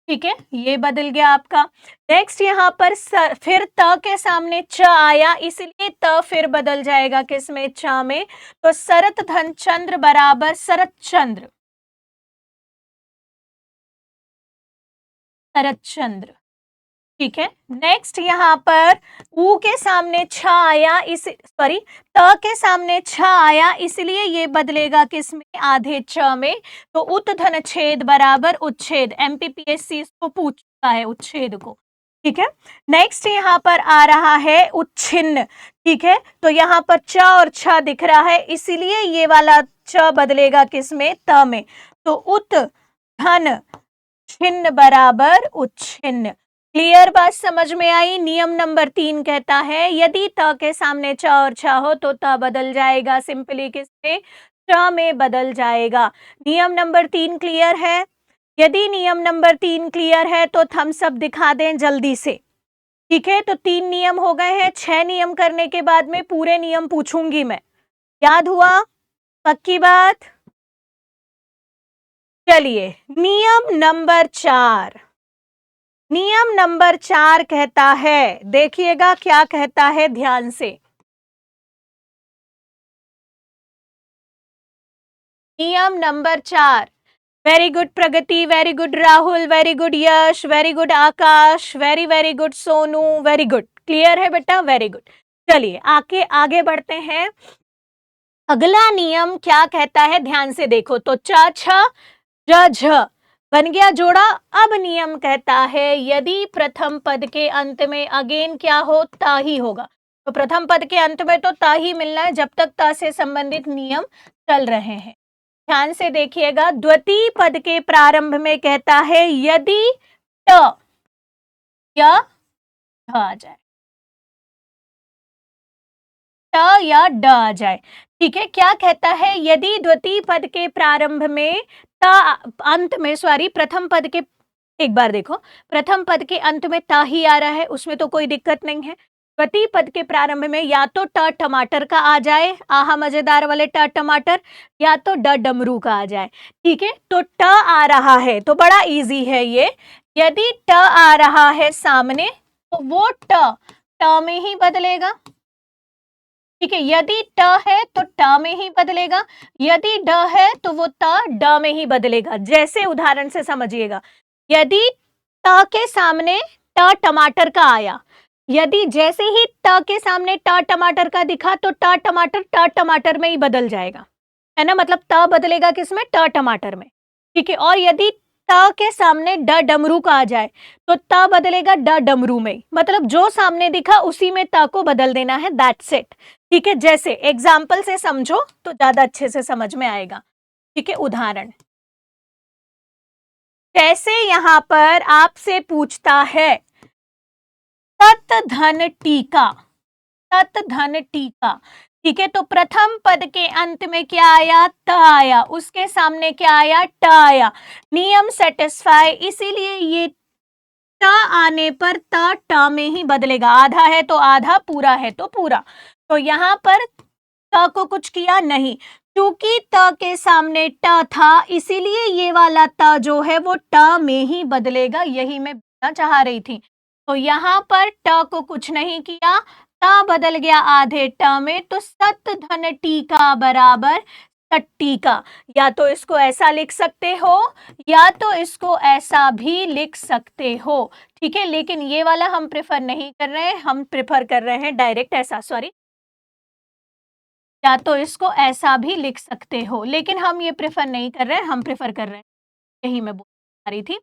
ठीक है, ये बदल गया आपका। नेक्स्ट यहाँ पर फिर त के सामने च आया, इसलिए त फिर बदल जाएगा किसमें, च में। तो शरत धन चंद्र बराबर शरत चंद्र, शरत चंद्र, ठीक है। नेक्स्ट यहाँ पर ऊ के सामने छ आया, इस सॉरी त के सामने छ आया, इसलिए ये बदलेगा किसमें, आधे च में। तो उत धन छेद बराबर उच्छेद, एमपीपीएससी इसको पूछ चुका है उच्छेद को, ठीक है। नेक्स्ट यहाँ पर आ रहा है उच्छिन्न, ठीक है। तो यहाँ पर च और छ दिख रहा है, इसीलिए ये वाला च बदलेगा किसमें, त में। तो उत धन छिन्न बराबर उच्छिन्न। क्लियर बात समझ में आई। नियम नंबर 3 कहता है यदि त के सामने च और छ हो तो त बदल जाएगा, सिंपली किसमें, च में बदल जाएगा। नियम नंबर 3 क्लियर है। यदि नियम नंबर 3 क्लियर है तो थम्स अप दिखा दें जल्दी से, ठीक है। तो 3 नियम हो गए हैं, 6 नियम करने के बाद में पूरे नियम पूछूंगी मैं, याद हुआ, पक्की बात। चलिए नियम नंबर 4, नियम नंबर 4 कहता है, देखिएगा क्या कहता है ध्यान से। नियम number 4, very good Pragati, very good Rahul, very good Yash, very good Akash, very very good Sonu, very good. Clear है बेटा, वेरी गुड। चलिए आगे बढ़ते हैं। अगला नियम क्या कहता है, ध्यान से देखो। तो च छ ज झ बन गया जोड़ा। अब नियम कहता है यदि प्रथम पद के अंत में अगेन क्या हो, ता ही होगा। तो प्रथम पद के अंत में तो ता ही मिलना है जब तक ता से संबंधित नियम चल रहे हैं। ध्यान से देखिएगा, द्वितीय पद के प्रारंभ में कहता है यदि ट या ढ आ जाए, ट या ड आ जाए। ठीक है, क्या कहता है, यदि द्वितीय पद के प्रारंभ में ता, अंत में सॉरी प्रथम पद के, एक बार देखो, प्रथम पद के अंत में ता ही आ रहा है, उसमें तो कोई दिक्कत नहीं है। द्वितीय पद के प्रारंभ में या तो ट टमाटर का आ जाए, आहा मजेदार वाले ट टमाटर, या तो ड डमरू का आ जाए। ठीक है, तो ट आ रहा है तो बड़ा इजी है ये। यदि ट आ रहा है सामने तो वो ट में ही बदलेगा। ठीक है, यदि ट है तो ट में ही बदलेगा, यदि ड है तो वो त ड में ही बदलेगा। जैसे उदाहरण से समझिएगा, यदि त के सामने ट टमाटर का आया, यदि जैसे ही ट के सामने ट टमाटर का दिखा तो ट टमाटर में ही बदल जाएगा, है ना। मतलब त बदलेगा किसमें, ट टमाटर में। ठीक है, और यदि त के सामने ड डमरू का आ जाए तो त बदलेगा ड डमरू में। मतलब जो सामने दिखा उसी में त को बदल देना है, दैट्स इट। ठीक है, जैसे एग्जाम्पल से समझो तो ज्यादा अच्छे से समझ में आएगा। ठीक है, उदाहरण जैसे यहां पर आपसे पूछता है तत धन टीका, तत धन टीका। ठीक है, तो प्रथम पद के अंत में क्या आया, त आया, उसके सामने क्या आया, ट आया। नियम सेटिस्फाई, इसीलिए ये ट आने पर त ट में ही बदलेगा। आधा है तो आधा, पूरा है तो पूरा। तो यहां पर त को कुछ किया नहीं, क्योंकि त के सामने ट था इसीलिए ये वाला त जो है वो ट में ही बदलेगा। यही मैं बताना चाह रही थी। तो यहाँ पर ट को कुछ नहीं किया, ट बदल गया आधे ट में, तो सत धन टीका बराबर सट्टीका। या तो इसको ऐसा लिख सकते हो या तो इसको ऐसा भी लिख सकते हो। ठीक है, लेकिन ये वाला हम प्रेफर नहीं कर रहे हैं, हम प्रेफर कर रहे हैं डायरेक्ट ऐसा, सॉरी, या तो इसको ऐसा भी लिख सकते हो, लेकिन हम ये प्रेफर नहीं कर रहे हैं, हम प्रेफर कर रहे हैं, यही मैं बोल रही थी।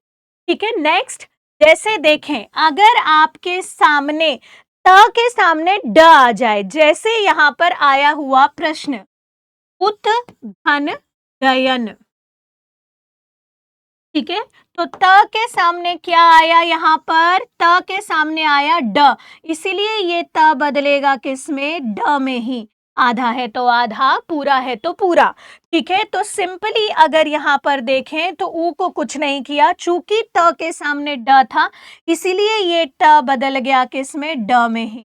ठीक है, नेक्स्ट जैसे देखें, अगर आपके सामने त के सामने ड आ जाए, जैसे यहां पर आया हुआ प्रश्न उत धन डयन। ठीक है, तो त के सामने क्या आया, यहाँ पर त के सामने आया ड, इसीलिए ये त बदलेगा किसमें, ड में ही। आधा है तो आधा, पूरा है तो पूरा। ठीक है, तो सिंपली अगर यहाँ पर देखें तो ऊ को कुछ नहीं किया, चूंकि त के सामने ड था इसीलिए ये ट बदल गया किसमें, ड में ही।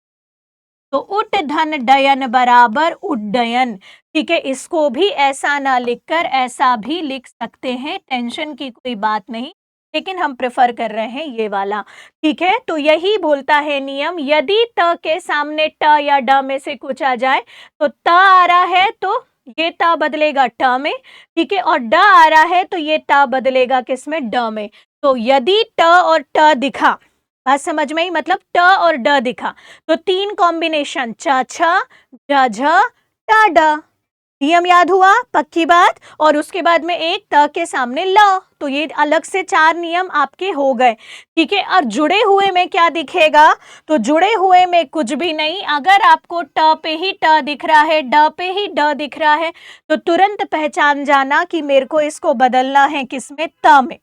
तो उट धन डयन बराबर उड्डयन। ठीक है, इसको भी ऐसा ना लिखकर ऐसा भी लिख सकते हैं, टेंशन की कोई बात नहीं, लेकिन हम प्रेफर कर रहे हैं ये वाला। ठीक है, तो यही बोलता है नियम, यदि त के सामने ट या ड में से कुछ आ जाए तो त आ रहा है तो ये त बदलेगा ट में। ठीक है, और ड आ रहा है तो ये त बदलेगा किसमें, ड में। तो यदि ट और ट दिखा, बात समझ में ही, मतलब ट और ड दिखा तो तीन कॉम्बिनेशन च छ ज झ ट ड। नियम याद हुआ, पक्की बात। और उसके बाद में एक त के सामने ल, तो ये अलग से चार नियम आपके हो गए। ठीक है, और जुड़े हुए में क्या दिखेगा, तो जुड़े हुए में कुछ भी नहीं। अगर आपको ट पे ही ट दिख रहा है, ड पे ही ड दिख रहा है तो तुरंत पहचान जाना कि मेरे को इसको बदलना है किसमें, त में।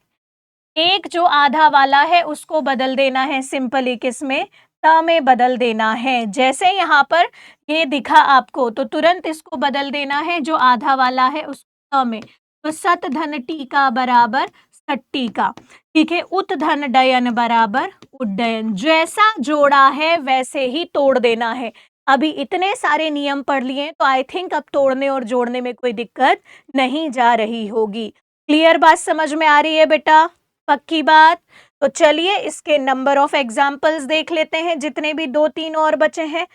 एक जो आधा वाला है उसको बदल देना है सिंपली किसमें, त में बदल देना है। जैसे यहाँ पर ये दिखा आपको तो तुरंत इसको बदल देना है, जो आधा वाला है उसको त में। तो सत धन टीका बराबर सट्टीका। ठीक है, उत धन डयन बराबर उड्डयन। जैसा जोड़ा है वैसे ही तोड़ देना है। अभी इतने सारे नियम पढ़ लिए तो आई थिंक अब तोड़ने और जोड़ने में कोई दिक्कत नहीं जा रही होगी। क्लियर बात समझ में आ रही है बेटा, पक्की बात। तो चलिए इसके नंबर ऑफ एग्जाम्पल्स देख लेते हैं, जितने भी दो तीन और बचे हैं।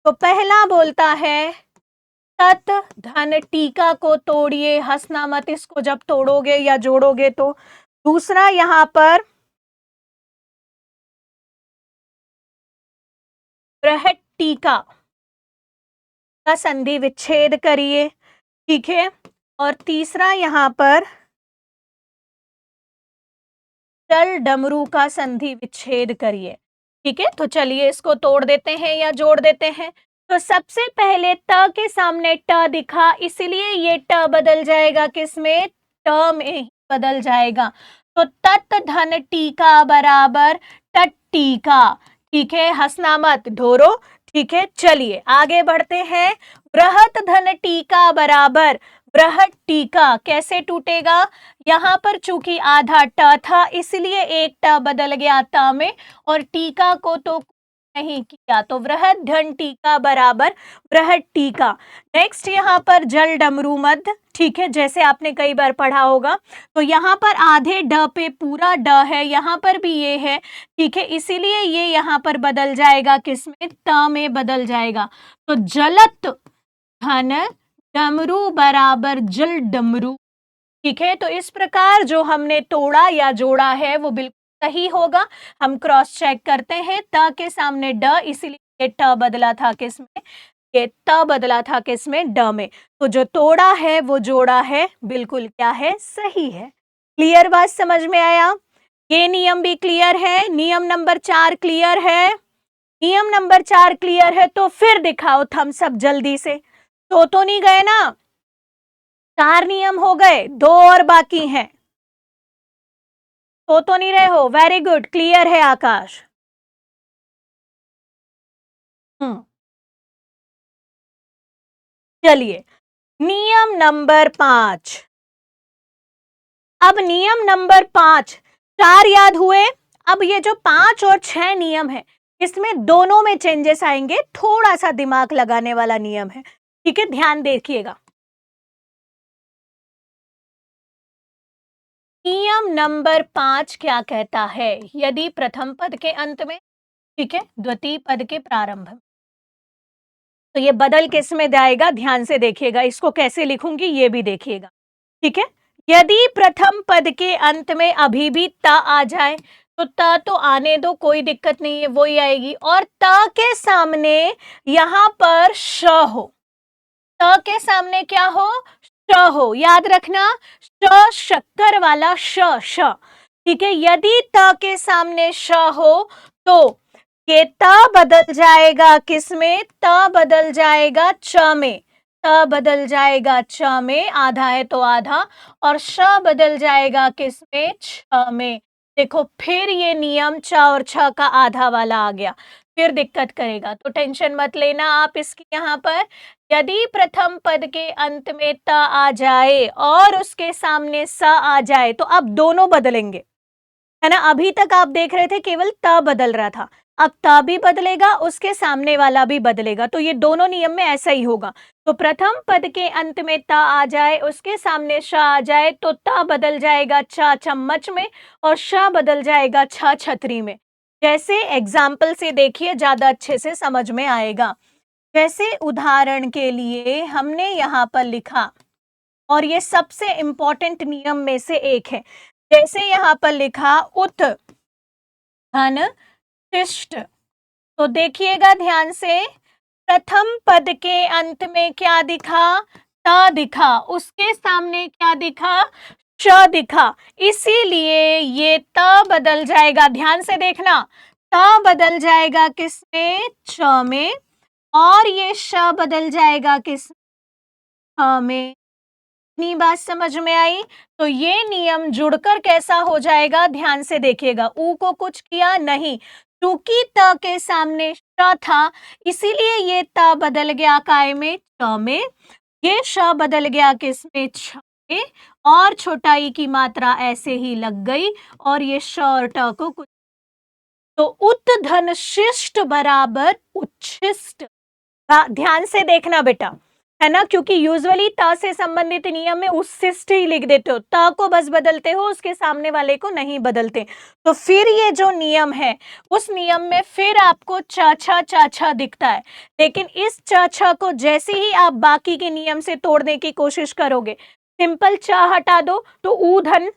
तो पहला बोलता है तत् धन टीका को तोड़िए, हंसना मत इसको जब तोड़ोगे या जोड़ोगे तो। दूसरा यहाँ पर बृहत टीका का संधि विच्छेद करिए, ठीक है। और तीसरा यहाँ पर चल डमरू का संधि विच्छेद करिए, ठीक है। तो चलिए इसको तोड़ देते हैं या जोड़ देते हैं। तो सबसे पहले त के सामने ट दिखा, इसलिए ये ट बदल जाएगा किसमें, ट में ही बदल जाएगा। तो तत् धन टीका बराबर तट टीका, ठीक है। हंसना मत, ढोरो, ठीक है। चलिए आगे बढ़ते हैं। बृहत धन टीका बराबर बृहत टीका कैसे टूटेगा, यहाँ पर चूंकि आधा ट था इसलिए एक ट बदल गया त में, और टीका को तो नहीं किया, तो बृहत धन टीका बराबर बृहत टीका। नेक्स्ट यहाँ पर जल डमरू मध्य, ठीक है, जैसे आपने कई बार पढ़ा होगा। तो यहाँ पर आधे ड पे पूरा ड है, यहाँ पर भी ये है, ठीक है, इसीलिए ये यहाँ पर बदल जाएगा किसमें, त में बदल जाएगा। तो जलत धन डमरू बराबर जल डमरू, ठीक है। तो इस प्रकार जो हमने तोड़ा या जोड़ा है वो बिल्कुल सही होगा। हम क्रॉस चेक करते हैं, त के सामने ड, इसीलिए ट बदला था किसमें, ये त बदला था किसमें, ड में। तो जो तोड़ा है वो जोड़ा है बिल्कुल क्या है, सही है। क्लियर बात समझ में आया। ये नियम भी क्लियर है, नियम नंबर 4 क्लियर है। नियम नंबर 4 क्लियर है तो फिर दिखाओ थम्स अप जल्दी से। तो नहीं गए ना, 4 नियम हो गए, 2 और बाकी हैं। तो नहीं रहे हो, वेरी गुड, क्लियर है आकाश। चलिए नियम नंबर 5। अब नियम नंबर 5, 4 याद हुए। अब ये जो 5 और 6 नियम है इसमें दोनों में चेंजेस आएंगे, थोड़ा सा दिमाग लगाने वाला नियम है, ठीक है, ध्यान देखिएगा। नियम नंबर 5 क्या कहता है, यदि प्रथम पद के अंत में, ठीक है, द्वितीय पद के प्रारंभ में, तो ये बदल किस में जाएगा, ध्यान से देखिएगा, इसको कैसे लिखूंगी ये भी देखिएगा, ठीक है। यदि प्रथम पद के अंत में अभी भी त आ जाए तो त तो आने दो, कोई दिक्कत नहीं है, वही आएगी। और त के सामने यहां पर श हो, त के सामने क्या हो, श हो, याद रखना, श शक्कर वाला श, ठीक है। यदि त के सामने श हो तो ये त बदल जाएगा किसमें, त बदल जाएगा च में, त बदल जाएगा च में, आधा है तो आधा, और श बदल जाएगा किसमें, छ में। देखो फिर ये नियम च और छ का आधा वाला आ गया, फिर दिक्कत करेगा, तो टेंशन मत लेना आप इसकी। यहाँ पर यदि प्रथम पद के अंत में त आ जाए और उसके सामने स आ जाए तो अब दोनों बदलेंगे, है ना। अभी तक आप देख रहे थे केवल त बदल रहा था, अब त भी बदलेगा, उसके सामने वाला भी बदलेगा, तो ये दोनों नियम में ऐसा ही होगा। तो प्रथम पद के अंत में त आ जाए, उसके सामने श आ जाए, तो त बदल जाएगा छ चम्मच में और श बदल जाएगा छ छतरी में। जैसे एग्जाम्पल से देखिए, ज्यादा अच्छे से समझ में आएगा। जैसे उदाहरण के लिए हमने यहाँ पर लिखा, और ये सबसे इंपॉर्टेंट नियम में से एक है, जैसे यहाँ पर लिखा उत धन शिष्ट, तो देखिएगा ध्यान से, प्रथम पद के अंत में क्या दिखा, त दिखा, उसके सामने क्या दिखा, श दिखा, इसीलिए ये त बदल जाएगा, ध्यान से देखना, त बदल जाएगा किसमें, च में, और ये श बदल जाएगा किस, ख में। इतनी बात समझ में आई। तो ये नियम जुड़कर कैसा हो जाएगा, ध्यान से देखिएगा, ऊ को कुछ किया नहीं, चूंकि त के सामने श था इसीलिए ये त बदल गया काय में, च में, ये श बदल गया किसमें, छ में, और छोटा ई की मात्रा ऐसे ही लग गई, और ये श और ट को कुछ, तो उत धन शिष्ट बराबर उच्छिष्ट। ध्यान से देखना बेटा, है ना, क्योंकि यूजुअली त से संबंधित नियम में उच्छिष्ट ही लिख देते हो, त को बस बदलते हो, उसके सामने वाले को नहीं बदलते। तो फिर ये जो नियम है, उस नियम में फिर आपको च छ दिखता है, लेकिन इस च छ को जैसे ही आप बाकी के नियम से तोड़ने की कोशिश करोगे, सिंपल च हटा दो तो ऊधन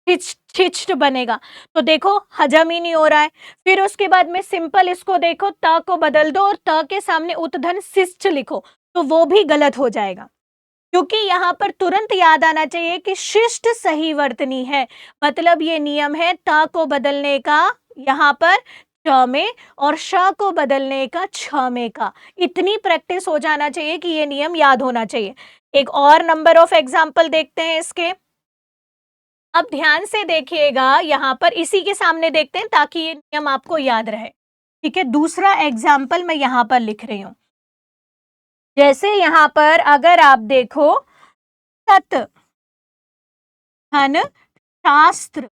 छिष्ट बनेगा। तो देखो हजम ही नहीं हो रहा है। फिर उसके बाद में सिंपल इसको देखो, त को बदल दो और त के सामने उत्धन शिष्ट लिखो, तो वो भी गलत हो जाएगा, क्योंकि यहाँ पर तुरंत याद आना चाहिए कि शिष्ट सही वर्तनी है। मतलब ये नियम है त को बदलने का यहाँ पर च में और श को बदलने का छ में का। इतनी प्रैक्टिस हो जाना चाहिए कि ये नियम याद होना चाहिए। एक और नंबर ऑफ एग्जाम्पल देखते हैं इसके। अब ध्यान से देखिएगा, यहाँ पर इसी के सामने देखते हैं ताकि ये नियम आपको याद रहे। ठीक है, दूसरा एग्जाम्पल मैं यहाँ पर लिख रही हूं। जैसे यहाँ पर अगर आप देखो, सत धन शास्त्र,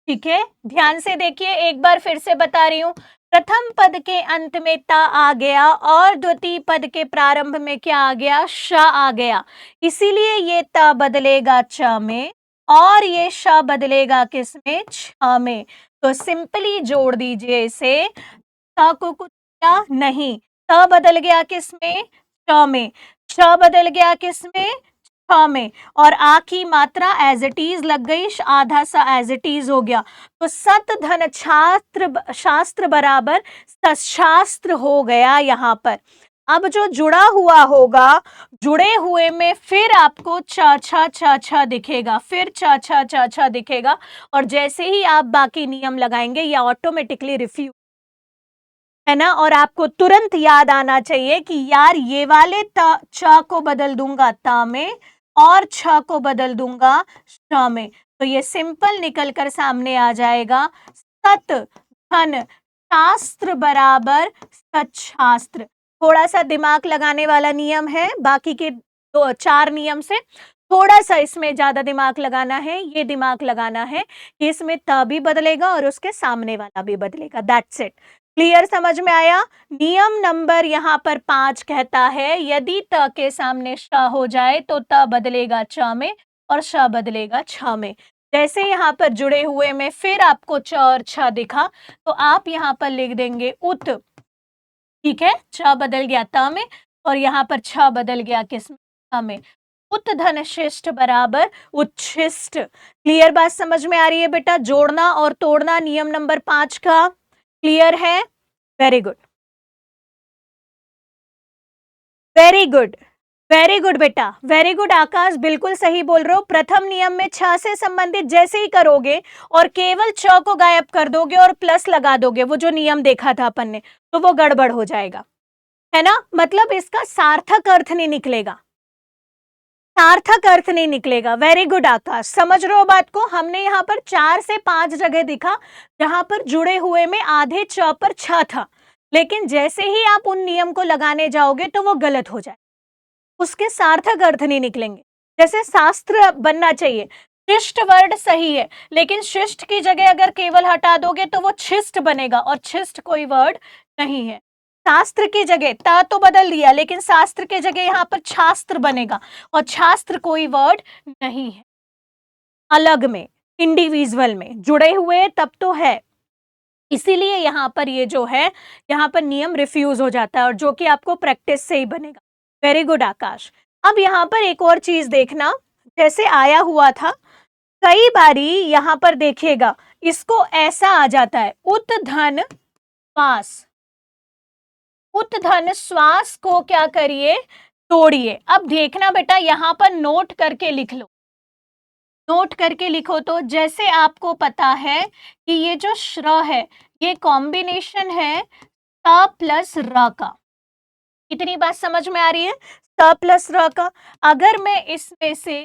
ठीक है, ध्यान से देखिए, एक बार फिर से बता रही हूं। प्रथम पद के अंत में ता आ गया और द्वितीय पद के प्रारंभ में क्या आ गया, श आ गया, इसीलिए ये ता बदलेगा च में और ये श बदलेगा किस में, छ में। तो सिंपली जोड़ दीजिए इसे, थ को कुछ किया नहीं, त बदल गया किस में, च में, श बदल गया किस में, छ में, और आ की मात्रा एज इट इज लग गई, आधा सा एज इट इज हो गया। तो सत धन छात्र शास्त्र बराबर सशास्त्र हो गया यहाँ पर। अब जो जुड़ा हुआ होगा, जुड़े हुए में फिर आपको छ दिखेगा, फिर छ दिखेगा, और जैसे ही आप बाकी नियम लगाएंगे ये ऑटोमेटिकली रिफ्यूज, है ना। और आपको तुरंत याद आना चाहिए कि यार ये वाले च को बदल दूंगा ता में और छ को बदल दूंगा श में, तो ये सिंपल निकल कर सामने आ जाएगा, सत धन शास्त्र बराबर सच्छास्त्र। थोड़ा सा दिमाग लगाने वाला नियम है, बाकी के दो चार नियम से थोड़ा सा इसमें ज्यादा दिमाग लगाना है। ये दिमाग लगाना है कि इसमें त भी बदलेगा और उसके सामने वाला भी बदलेगा, दैट्स इट। क्लियर, समझ में आया। नियम नंबर यहाँ पर 5 कहता है, यदि त के सामने श हो जाए तो त बदलेगा च में और श बदलेगा छ में। जैसे यहाँ पर जुड़े हुए में फिर आपको च और छ दिखा, तो आप यहाँ पर लिख देंगे उत, ठीक है, छ बदल गया त में और यहाँ पर छ बदल गया किस में, छ में। उत धन शिष्ट बराबर उच्छिष्ट। क्लियर बात समझ में आ रही है बेटा, जोड़ना और तोड़ना नियम नंबर 5 का क्लियर है। Very good, very good, very good बेटा, वेरी गुड आकाश, बिल्कुल सही बोल रहे हो। प्रथम नियम में छ से संबंधित जैसे ही करोगे और केवल च को गायब कर दोगे और प्लस लगा दोगे, वो जो नियम देखा था अपन ने, तो वो गड़बड़ हो जाएगा, है ना। मतलब इसका सार्थक अर्थ नहीं निकलेगा, सार्थक अर्थ नहीं निकलेगा। वेरी गुड आकाश, समझ रहे हो बात को। हमने यहाँ पर 4 से 5 जगह दिखा जहां पर जुड़े हुए में आधे च पर छ था, लेकिन जैसे ही आप उन नियम को लगाने जाओगे तो वो गलत हो जाए, उसके सार्थक अर्थ नहीं निकलेंगे। जैसे शास्त्र बनना चाहिए, शिष्ट वर्ड सही है, लेकिन शिष्ट की जगह अगर केवल हटा दोगे तो वो छिष्ट बनेगा, और छिष्ट कोई वर्ड नहीं है। शास्त्र की जगह ता तो बदल दिया, लेकिन शास्त्र के जगह यहाँ पर छास्त्र बनेगा, और छास्त्र कोई वर्ड नहीं है। अलग में, इंडिविजुअल में, जुड़े हुए तब तो है, इसीलिए यहाँ पर ये जो है, यहाँ पर नियम रिफ्यूज हो जाता है, और जो कि आपको प्रैक्टिस से ही बनेगा। वेरी गुड आकाश। अब यहाँ पर एक और चीज देखना, जैसे आया हुआ था कई बारी, यहाँ पर देखिएगा इसको ऐसा आ जाता है, उत धन श्वास, उत धन श्वास को क्या करिए, तोड़िए। अब देखना बेटा, यहाँ पर नोट करके लिख लो, नोट करके लिखो। तो जैसे आपको पता है कि ये जो श्र है, ये कॉम्बिनेशन है स प्लस र का। इतनी बात समझ में आ रही है, स प्लस र का। अगर मैं इसमें से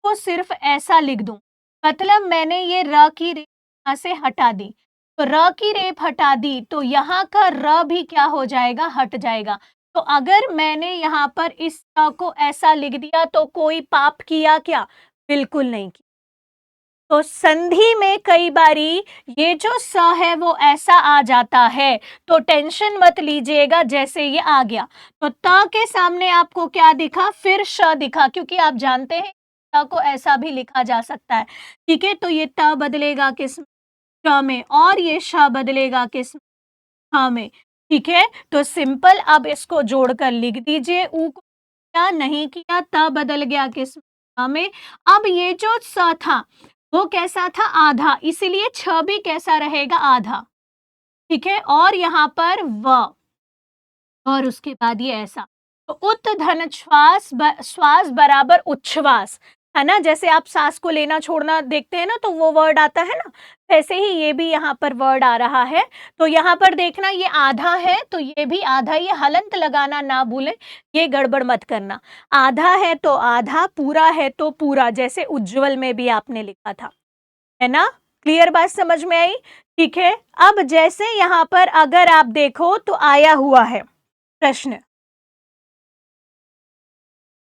को सिर्फ ऐसा लिख दूं, मतलब मैंने ये र की रेप यहाँ से हटा दी, तो र की रेप हटा दी तो यहाँ का र भी क्या हो जाएगा, हट जाएगा। तो अगर मैंने यहाँ पर इस र को ऐसा लिख दिया तो कोई पाप किया क्या, बिल्कुल नहीं किया। तो संधि में कई बारी ये जो स है वो ऐसा आ जाता है, तो टेंशन मत लीजिएगा, जैसे ये आ गया तो त के सामने आपको क्या दिखा, फिर श दिखा, क्योंकि आप जानते हैं त को ऐसा भी लिखा जा सकता है। ठीक है, तो ये त बदलेगा किस श में, और ये श बदलेगा किस हाँ में। ठीक है, तो सिंपल अब इसको जोड़कर लिख दीजिए। ऊ को क्या नहीं किया, त बदल गया किस में। अब ये जो स था वो कैसा था, आधा, इसीलिए छ भी कैसा रहेगा, आधा। ठीक है, और यहाँ पर व, और उसके बाद ये ऐसा, तो उत धन श्वास श्वास बराबर उच्छ्वास, है ना। जैसे आप सांस को लेना छोड़ना देखते हैं ना, तो वो वर्ड आता है ना, वैसे ही ये भी यहाँ पर वर्ड आ रहा है। तो यहाँ पर देखना, ये आधा है तो ये भी आधा, ये हलंत लगाना ना भूलें, ये गड़बड़ मत करना। आधा है तो आधा, पूरा है तो पूरा, जैसे उज्जवल में भी आपने लिखा था, है ना। क्लियर बात समझ में आई। ठीक है, अब जैसे यहाँ पर अगर आप देखो तो आया हुआ है प्रश्न,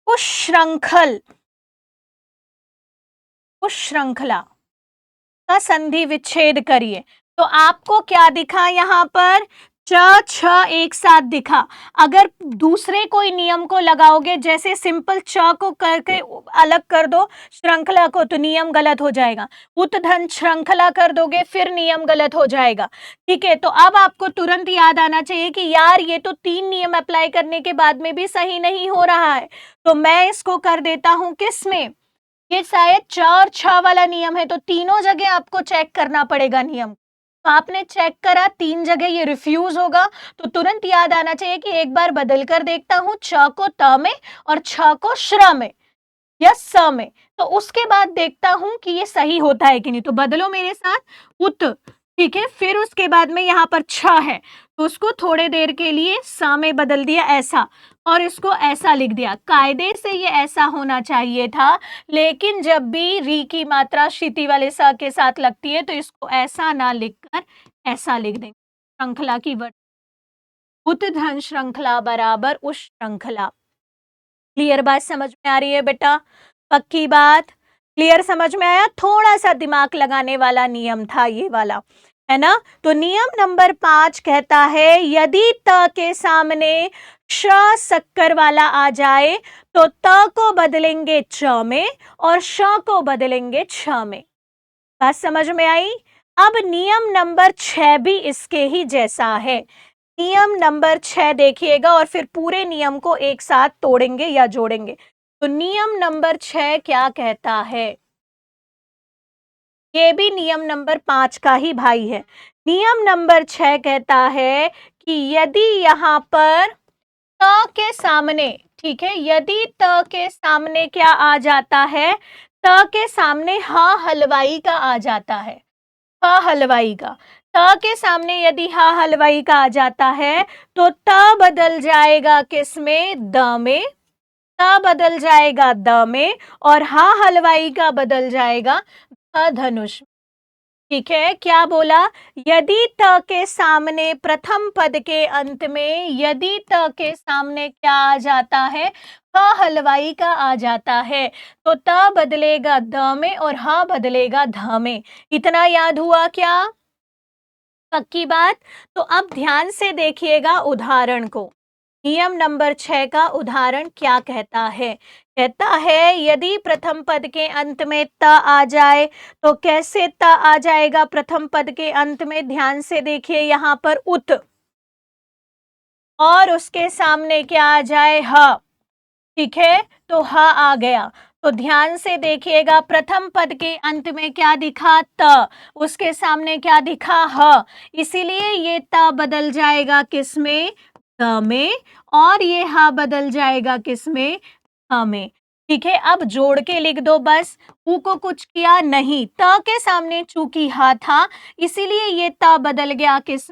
उच्छृंखल, उच्छृंखला का संधि विच्छेद करिए। तो आपको क्या दिखा यहाँ पर, च छ एक साथ दिखा। अगर दूसरे कोई नियम को लगाओगे, जैसे सिंपल च को करके अलग कर दो श्रृंखला को, तो नियम गलत हो जाएगा। उत धन श्रृंखला कर दोगे, फिर नियम गलत हो जाएगा। ठीक है, तो अब आपको तुरंत याद आना चाहिए कि यार ये तो 3 नियम अप्लाई करने के बाद में भी सही नहीं हो रहा है, तो मैं इसको कर देता हूं किस में, ये शायद 4 6 वाला नियम है, तो तीनों जगह आपको चेक करना पड़ेगा नियम। तो आपने चेक करा, 3 जगह ये रिफ्यूज होगा, तो तुरंत याद आना चाहिए कि एक बार बदल कर देखता हूं, च को त में और छ को श्र में या स में, तो उसके बाद देखता हूं कि ये सही होता है कि नहीं। तो बदलो मेरे साथ, उत। ठीक है, फिर उसके बाद में यहाँ पर छ है, तो उसको थोड़े देर के लिए स में बदल दिया ऐसा, और इसको ऐसा लिख दिया। कायदे से ये ऐसा होना चाहिए था, लेकिन जब भी री की मात्रा क्षिति वाले स के साथ लगती है, तो इसको ऐसा ना लिखकर ऐसा लिख देंगे। श्रृंखला की वर्ड, उत धन श्रृंखला बराबर उस श्रृंखला। क्लियर बात समझ में आ रही है बेटा, पक्की बात, क्लियर समझ में आया। थोड़ा सा दिमाग लगाने वाला नियम था ये वाला, है ना। तो नियम नंबर 5 कहता है, यदि त के सामने श शक्कर वाला आ जाए तो त को बदलेंगे च में और श को बदलेंगे छ में। बात समझ में आई। अब नियम नंबर 6 भी इसके ही जैसा है। नियम नंबर 6 देखिएगा और फिर पूरे नियम को एक साथ तोड़ेंगे या जोड़ेंगे। तो नियम नंबर 6 क्या कहता है, ये भी नियम नंबर 5 का ही भाई है। नियम नंबर 6 कहता है कि यदि यहाँ पर त के सामने, ठीक है, यदि त के सामने क्या आ जाता है, त के सामने ह हलवाई का आ जाता है, ह हलवाई का, त के सामने यदि ह हलवाई का आ जाता है, तो त बदल जाएगा किसमें, द में, त बदल जाएगा द में, और ह हलवाई का बदल जाएगा धनुष। ठीक है, क्या बोला, यदि त के सामने प्रथम पद के अंत में, यदि त के सामने क्या आ जाता है, ह हलवाई का आ जाता है, तो त बदलेगा द में और ह बदलेगा ध में। इतना याद हुआ क्या, पक्की बात। तो अब ध्यान से देखिएगा उदाहरण को। नियम नंबर 6 का उदाहरण क्या कहता है, कहता है यदि प्रथम पद के अंत में त आ जाए, तो कैसे त आ जाएगा प्रथम पद के अंत में, ध्यान से देखिए यहाँ पर उत, और उसके सामने क्या आ जाए, ह। ठीक है, तो ह आ गया। तो ध्यान से देखिएगा, प्रथम पद के अंत में क्या दिखा, त, उसके सामने क्या दिखा, ह, इसीलिए ये त बदल जाएगा किसमें, त में, और ये ह बदल जाएगा किसमें, ह में। ठीक है, अब जोड़ के लिख दो बस। ऊ को कुछ किया नहीं, त के सामने चूंकि ह था, इसीलिए ये त बदल गया किस,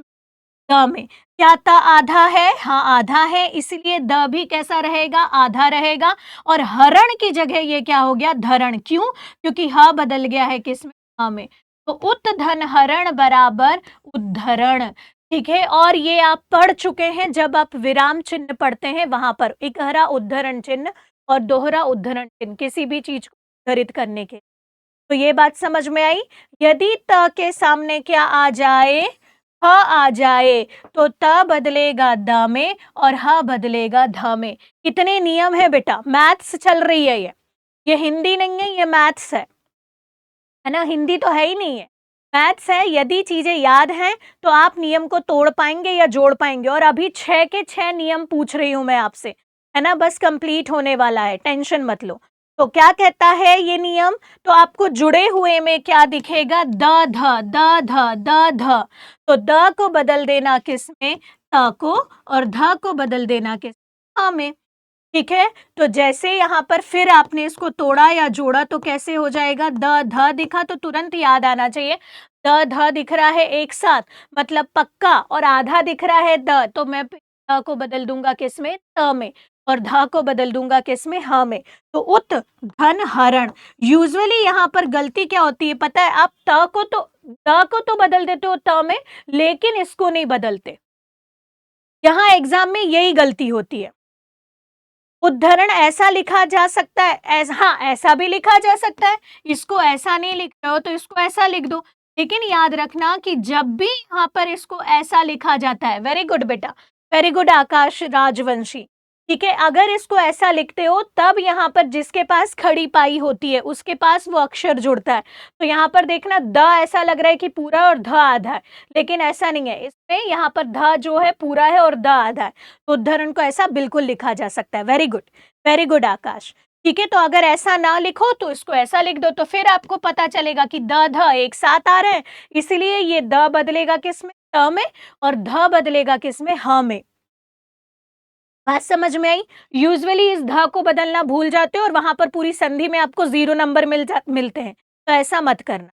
द में। क्या त आधा है, हाँ आधा है, इसीलिए द भी कैसा रहेगा, आधा रहेगा। और हरण की जगह ये क्या हो गया, धरण, क्यों, क्योंकि ह बदल गया है किसमें, ह में। तो उत धन हरण बराबर उद्धरण। ठीक है, और ये आप पढ़ चुके हैं, जब आप विराम चिन्ह पढ़ते हैं वहां पर इकहरा उद्धरण चिन्ह और दोहरा उद्धरण चिन्ह, किसी भी चीज को उद्धरित करने के। तो ये बात समझ में आई। यदि त के सामने क्या आ जाए, ह आ जाए, तो त बदलेगा द में और ह बदलेगा ध में। कितने नियम है बेटा, मैथ्स चल रही है ये हिंदी नहीं है, ये मैथ्स है ना, हिंदी तो है ही नहीं है, मैथ्स है। यदि चीजें याद हैं तो आप नियम को तोड़ पाएंगे या जोड़ पाएंगे। और अभी 6 के 6 नियम पूछ रही हूं मैं आपसे, है ना, बस कंप्लीट होने वाला है, टेंशन मत लो। तो क्या कहता है ये नियम, तो आपको जुड़े हुए में क्या दिखेगा, द ध द ध द ध। तो द को बदल देना किस में, त को, और ध को बदल देना किस में, ठीक है। तो जैसे यहाँ पर फिर आपने इसको तोड़ा या जोड़ा तो कैसे हो जाएगा, द ध दिखा तो तुरंत याद आना चाहिए, द ध दिख रहा है एक साथ मतलब पक्का, और आधा दिख रहा है द, तो मैं द को बदल दूंगा किस में, त में, और ध को बदल दूंगा किस में, ह में। तो उत धन हरण। यूजुअली यहाँ पर गलती क्या होती है पता है, आप त को तो, द को तो बदल देते हो त में, लेकिन इसको नहीं बदलते। यहाँ एग्जाम में यही गलती होती है। उद्धरण ऐसा लिखा जा सकता है, ऐसा, हाँ ऐसा भी लिखा जा सकता है, इसको ऐसा नहीं लिख रहे हो तो इसको ऐसा लिख दो। लेकिन याद रखना कि जब भी यहाँ पर इसको ऐसा लिखा जाता है, वेरी गुड बेटा, वेरी गुड आकाश राजवंशी, ठीक है, अगर इसको ऐसा लिखते हो तब यहाँ पर जिसके पास खड़ी पाई होती है उसके पास वो अक्षर जुड़ता है। तो यहाँ पर देखना द ऐसा लग रहा है कि पूरा और ध आधा है, लेकिन ऐसा नहीं है, इसमें यहाँ पर ध जो है पूरा है और द आधा है। तो उद्धरण को ऐसा बिल्कुल लिखा जा सकता है। वेरी गुड आकाश, ठीक है। तो अगर ऐसा ना लिखो तो इसको ऐसा लिख दो, तो फिर आपको पता चलेगा कि द ध एक साथ आ रहे हैं, इसलिए ये द बदलेगा किसमें, त में, और ध बदलेगा किसमें, ह में। बात समझ में आई। यूजुअली इस ध को बदलना भूल जाते हो और वहां पर पूरी संधि में आपको 0 नंबर मिलते हैं, तो ऐसा मत करना,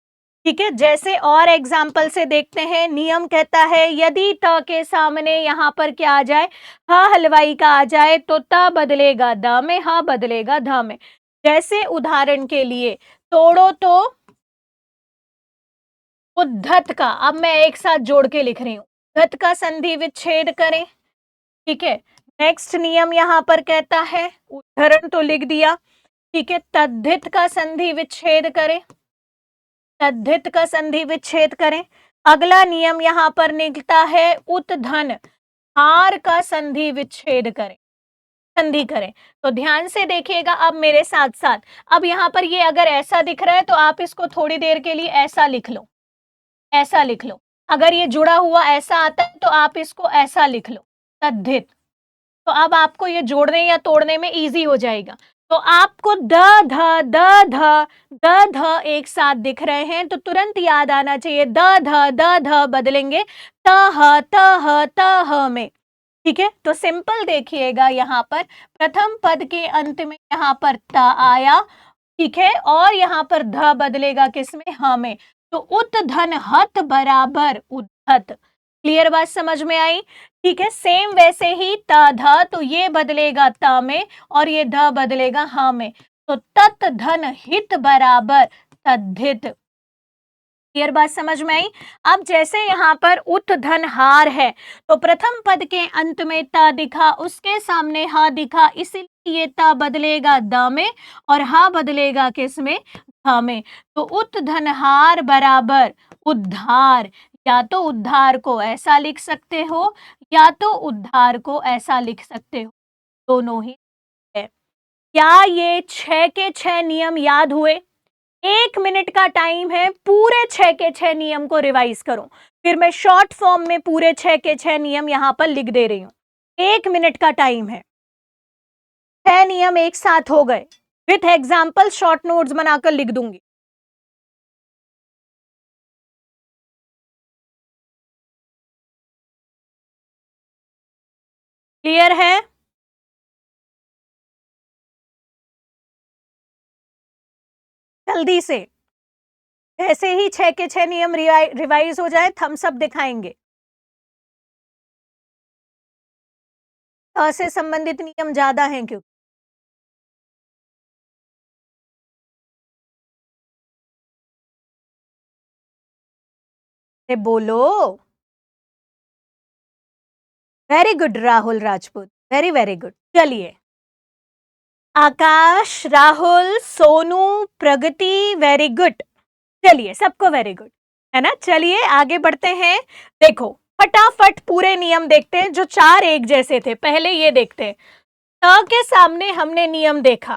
ठीक है। जैसे और एग्जाम्पल से देखते हैं, नियम कहता है यदि त के सामने यहाँ पर क्या आ जाए, ह हलवाई का आ जाए, तो त बदलेगा द में, ह बदलेगा ध में। जैसे उदाहरण के लिए, तोड़ो तो उद्धत का, अब मैं एक साथ जोड़ के लिख रही हूँ, उद्धत का संधि विच्छेद करें, ठीक है। नेक्स्ट नियम यहाँ पर कहता है, उद्धरण तो लिख दिया, ठीक है, तद्धित का संधि विच्छेद करें, तद्धित का संधि विच्छेद करें। अगला नियम यहाँ पर निकलता है, उत्धन हार का संधि विच्छेद करें, संधि करें। तो ध्यान से देखिएगा अब मेरे साथ साथ। अब यहाँ पर ये अगर ऐसा दिख रहा है तो आप इसको थोड़ी देर के लिए ऐसा लिख लो, ऐसा लिख लो। अगर ये जुड़ा हुआ ऐसा आता है तो आप इसको ऐसा लिख लो, तद्धित। तो अब आपको ये जोड़ने या तोड़ने में इजी हो जाएगा। तो आपको द ध द ध द ध एक साथ दिख रहे हैं तो तुरंत याद आना चाहिए, द ध बदलेंगे त ह में, ठीक है। तो सिंपल देखिएगा, यहाँ पर प्रथम पद के अंत में यहाँ पर त आया, ठीक है, और यहाँ पर ध बदलेगा किसमें, ह में। तो उत धन हत बराबर उद्धत। क्लियर बात समझ में आई, ठीक है। सेम वैसे ही त ध, तो ये बदलेगा त में और ये ध बदलेगा ह में। तो तत् धन हित बराबर तद्धित। क्लियर बात समझ में आई। अब जैसे यहाँ पर उत धन हार है, तो प्रथम पद के अंत में त दिखा, उसके सामने ह दिखा, इसलिए ये त बदलेगा द में और ह बदलेगा किस में, ध में। तो उत धन हार बराबर उद्धार। या तो उद्धार को ऐसा लिख सकते हो या तो उद्धार को ऐसा लिख सकते हो, दोनों ही है। क्या ये 6 के 6 नियम याद हुए? 1 मिनट का टाइम है, पूरे 6 के 6 नियम को रिवाइज करो। फिर मैं शॉर्ट फॉर्म में पूरे 6 के 6 नियम यहां पर लिख दे रही हूं। 1 मिनट का टाइम है, 6 नियम एक साथ हो गए, विथ एग्जाम्पल शॉर्ट नोट्स बनाकर लिख दूंगी। क्लियर है? जल्दी से, जैसे ही 6 के 6 नियम रिवाइज हो जाए थम्स अप दिखाएंगे। से संबंधित नियम ज्यादा हैं क्योंकि बोलो। Very good Rahul Rajput, very very good. चलिए आकाश, राहुल, सोनू, प्रगति, वेरी गुड। चलिए, सबको वेरी गुड, है ना। चलिए आगे बढ़ते हैं। देखो, फटाफट पूरे नियम देखते हैं जो 4 एक जैसे थे। पहले ये देखते हैं, त के सामने हमने नियम देखा,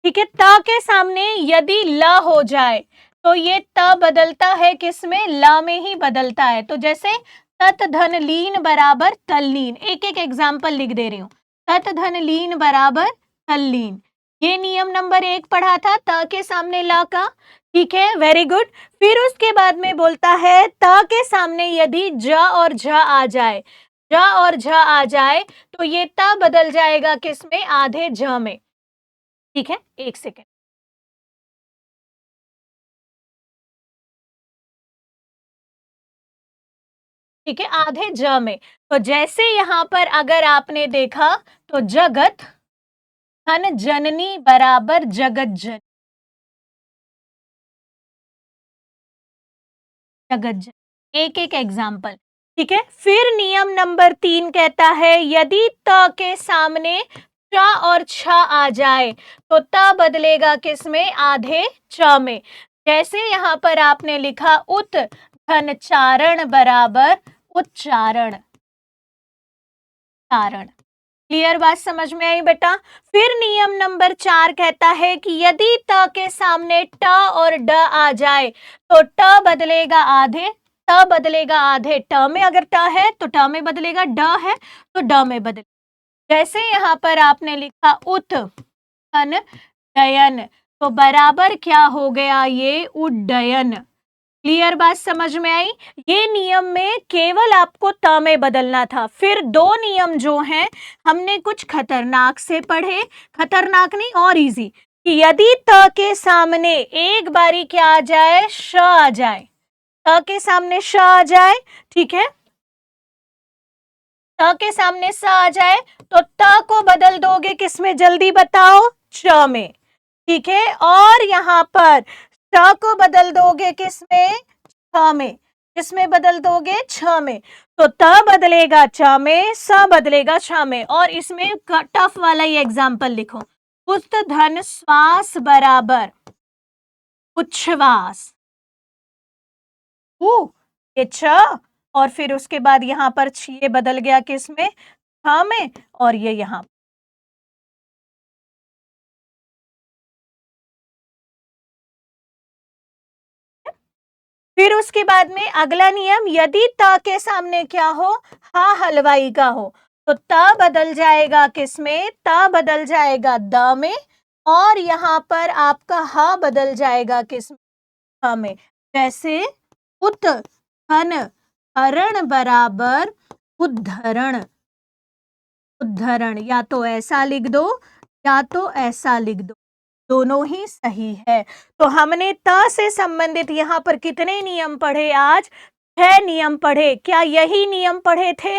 ठीक है। त के सामने यदि ल हो जाए तो ये त बदलता है किसमें? ल में ही बदलता है। तो जैसे तत धन लीन बराबर तल्लीन, एक एक एग्जाम्पल लिख दे रही हूं। तत धन लीन बराबर तल्लीन, ये नियम नंबर 1 पढ़ा था, त के सामने ल का, ठीक है, वेरी गुड। फिर उसके बाद में बोलता है त के सामने यदि ज और झ आ जाए, ज और झ आ जाए तो ये त बदल जाएगा किसमें? आधे झ में, ठीक है। एक सेकेंड, ठीक है, आधे ज में। तो जैसे यहां पर अगर आपने देखा तो जगत धन जननी बराबर जगत जन, जगत जन, एक एक एग्जाम्पल, ठीक है। फिर नियम नंबर 3 कहता है यदि त के सामने च और छ आ जाए तो त बदलेगा किसमें? आधे च में। जैसे यहां पर आपने लिखा उत धन चारण बराबर उच्चारण, चारण। क्लियर बात समझ में आई बेटा? फिर नियम नंबर 4 कहता है कि यदि त के सामने ट और ड आ जाए तो ट बदलेगा आधे, त बदलेगा आधे ट में, अगर ट है तो ट में बदलेगा, ड है तो ड में बदलेगा। जैसे यहाँ पर आपने लिखा उत धन डयन तो बराबर क्या हो गया? ये उड्डयन। क्लियर बात समझ में आई? ये नियम में केवल आपको त में बदलना था। फिर 2 नियम जो हैं हमने कुछ खतरनाक से पढ़े, खतरनाक नहीं और इजी, कि यदि त के सामने एक बारी क्या आ जाए? श आ जाए, त के सामने श आ जाए, ठीक है, त के सामने स आ जाए तो त को बदल दोगे किसमें? जल्दी बताओ, च में, ठीक है। और यहां पर च को बदल दोगे किसमें? छ में, किसमें बदल दोगे? छ में। तो त बदलेगा च में, स बदलेगा छ में। और इसमें टफ वाला ये एग्जाम्पल लिखो, पुस्त धन श्वास बराबर उच्छ्वास, ये छ, और फिर उसके बाद यहां पर ये बदल गया किसमें? छ में, और ये यहां। फिर उसके बाद में अगला नियम, यदि त के सामने क्या हो? हा हलवाई का हो, तो त बदल जाएगा किसमें? त बदल जाएगा द में, और यहां पर आपका ह बदल जाएगा किसमें? ह में। जैसे उत धन हरण बराबर उद्धरण, उद्धरण, या तो ऐसा लिख दो या तो ऐसा लिख दो, दोनों ही सही है। तो हमने त से संबंधित यहाँ पर कितने नियम पढ़े आज? 6 नियम पढ़े। क्या यही नियम पढ़े थे?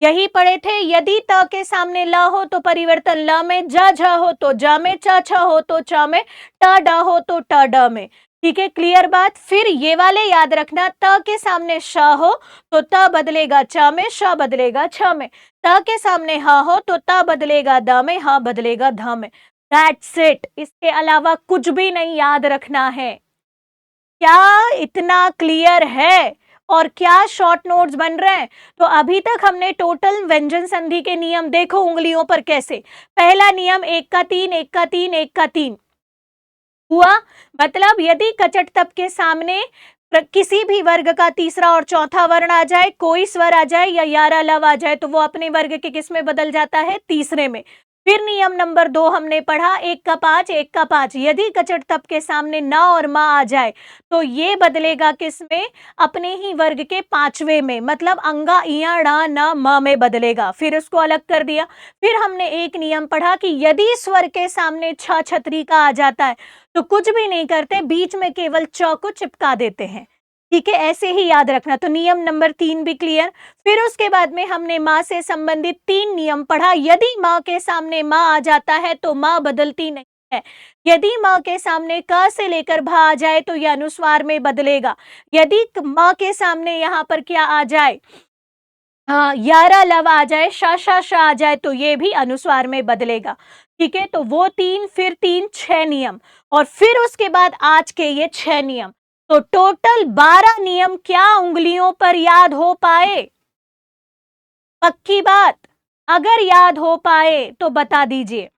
यही पढ़े थे। यदि त के सामने ल हो तो परिवर्तन ल में, ज झ हो तो ज में, च छ हो तो च में, ट ड हो तो ट ड में, ठीक है। क्लियर बात? फिर ये वाले याद रखना, त के सामने श हो तो त बदलेगा च में, श बदलेगा छ में, त के सामने ह हो तो त बदलेगा द में, ह बदलेगा ध में। दैट्स इट, इसके अलावा कुछ भी नहीं याद रखना है। क्या इतना क्लियर है? और क्या शॉर्ट नोट्स बन रहे हैं? तो अभी तक हमने टोटल व्यंजन संधि के नियम देखो उंगलियों पर कैसे। पहला नियम 1 का 3, 1 का 3, 1 का 3 हुआ, मतलब यदि कचट तप के सामने किसी भी वर्ग का तीसरा और चौथा वर्ण आ जाए, कोई स्वर आ जाए या यारा लव आ जाए, तो वो अपने वर्ग के किस में बदल जाता है? तीसरे में। फिर नियम नंबर 2 हमने पढ़ा, 1 का 5, 1 का 5, यदि कचट तप के सामने न और मा आ जाए तो ये बदलेगा किस में? अपने ही वर्ग के 5वें में, मतलब अंगा इया ड़ा न म में बदलेगा। फिर उसको अलग कर दिया। फिर हमने एक नियम पढ़ा कि यदि स्वर के सामने छ छतरी का आ जाता है तो कुछ भी नहीं करते, बीच में केवल च को चिपका देते हैं, ठीक है। ऐसे ही याद रखना। तो नियम नंबर 3 भी क्लियर। फिर उसके बाद में हमने माँ से संबंधित 3 नियम पढ़ा। यदि माँ के सामने माँ आ जाता है तो माँ बदलती नहीं है। यदि माँ के सामने क से लेकर भा आ जाए तो यह अनुस्वार में बदलेगा। यदि माँ के सामने यहाँ पर क्या आ जाए? यारा लव आ जाए, श आ जाए, तो ये भी अनुस्वार में बदलेगा। ठीक है, तो वो 3 फिर 3 6 नियम और फिर उसके बाद आज के ये 6 नियम, तो टोटल 12 नियम क्या उंगलियों पर याद हो पाए? पक्की बात, अगर याद हो पाए तो बता दीजिए।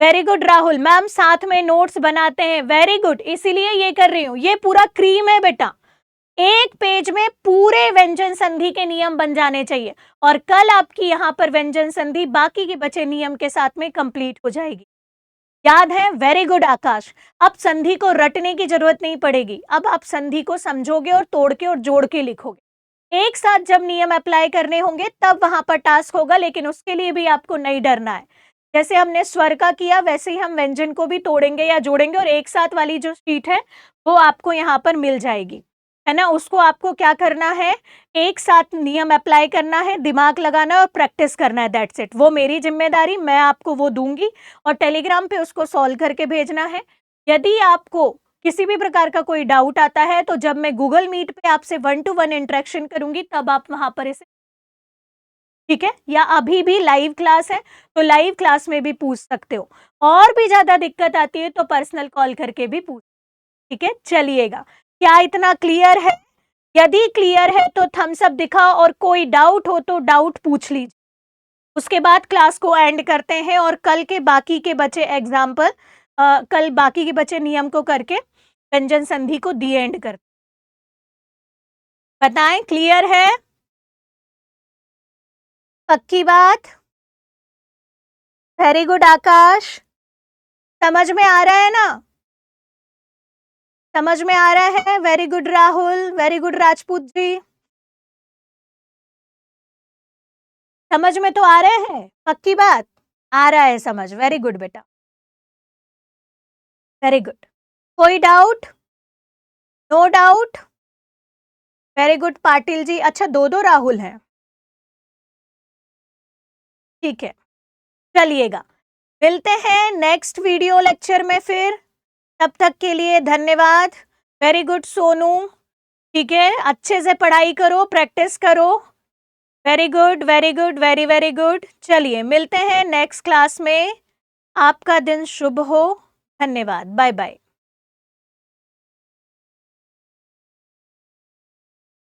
वेरी गुड राहुल, मैम साथ में नोट्स बनाते हैं, वेरी गुड, इसीलिए ये कर रही हूं, ये पूरा क्रीम है बेटा, एक पेज में पूरे व्यंजन संधि के नियम बन जाने चाहिए और कल आपकी यहां पर व्यंजन संधि बाकी के बचे नियम के साथ में कंप्लीट हो जाएगी। याद है? वेरी गुड आकाश, अब संधि को रटने की जरूरत नहीं पड़ेगी, अब आप संधि को समझोगे और तोड़ के और जोड़ के लिखोगे। एक साथ जब नियम अप्लाई करने होंगे तब वहां पर टास्क होगा, लेकिन उसके लिए भी आपको नहीं डरना है। जैसे हमने स्वर का किया वैसे ही हम व्यंजन को भी तोड़ेंगे या जोड़ेंगे और एक साथ वाली जो शीट है वो आपको यहाँ पर मिल जाएगी, है ना। उसको आपको क्या करना है, एक साथ नियम अप्लाई करना है, दिमाग लगाना है और प्रैक्टिस करना है, दैट्स इट। वो मेरी जिम्मेदारी, मैं आपको वो दूंगी और टेलीग्राम पे उसको सॉल्व करके भेजना है। यदि आपको किसी भी प्रकार का कोई डाउट आता है तो जब मैं गूगल मीट पे आपसे 1-to-1 इंटरेक्शन करूंगी तब आप वहां पर इसे, ठीक है, या अभी भी लाइव क्लास है तो लाइव क्लास में भी पूछ सकते हो, और भी ज्यादा दिक्कत आती है तो पर्सनल कॉल करके भी पूछ, ठीक है। चलिएगा, क्या इतना क्लियर है? यदि क्लियर है तो थम्स अप दिखाओ और कोई डाउट हो तो डाउट पूछ लीजिए। उसके बाद क्लास को एंड करते हैं और कल के बाकी के बचे एग्जाम्पल, कल बाकी के बचे नियम को करके व्यंजन संधि को दी एंड कर, बताएं क्लियर है? पक्की बात? वेरी गुड आकाश, समझ में आ रहा है ना? समझ में आ रहा है? Very good Rahul, very good Rajput ji, समझ में तो आ रहे हैं? पक्की बात, आ रहा है समझ, वेरी गुड बेटा, वेरी गुड। कोई doubt? No doubt, very good Patil ji, अच्छा दो दो राहुल हैं, ठीक है। चलिएगा, मिलते हैं नेक्स्ट वीडियो लेक्चर में फिर, तब तक के लिए धन्यवाद। वेरी गुड सोनू, ठीक है, अच्छे से पढ़ाई करो, प्रैक्टिस करो, very good very good very very good. चलिए मिलते हैं नेक्स्ट क्लास में, आपका दिन शुभ हो, धन्यवाद, बाय बाय।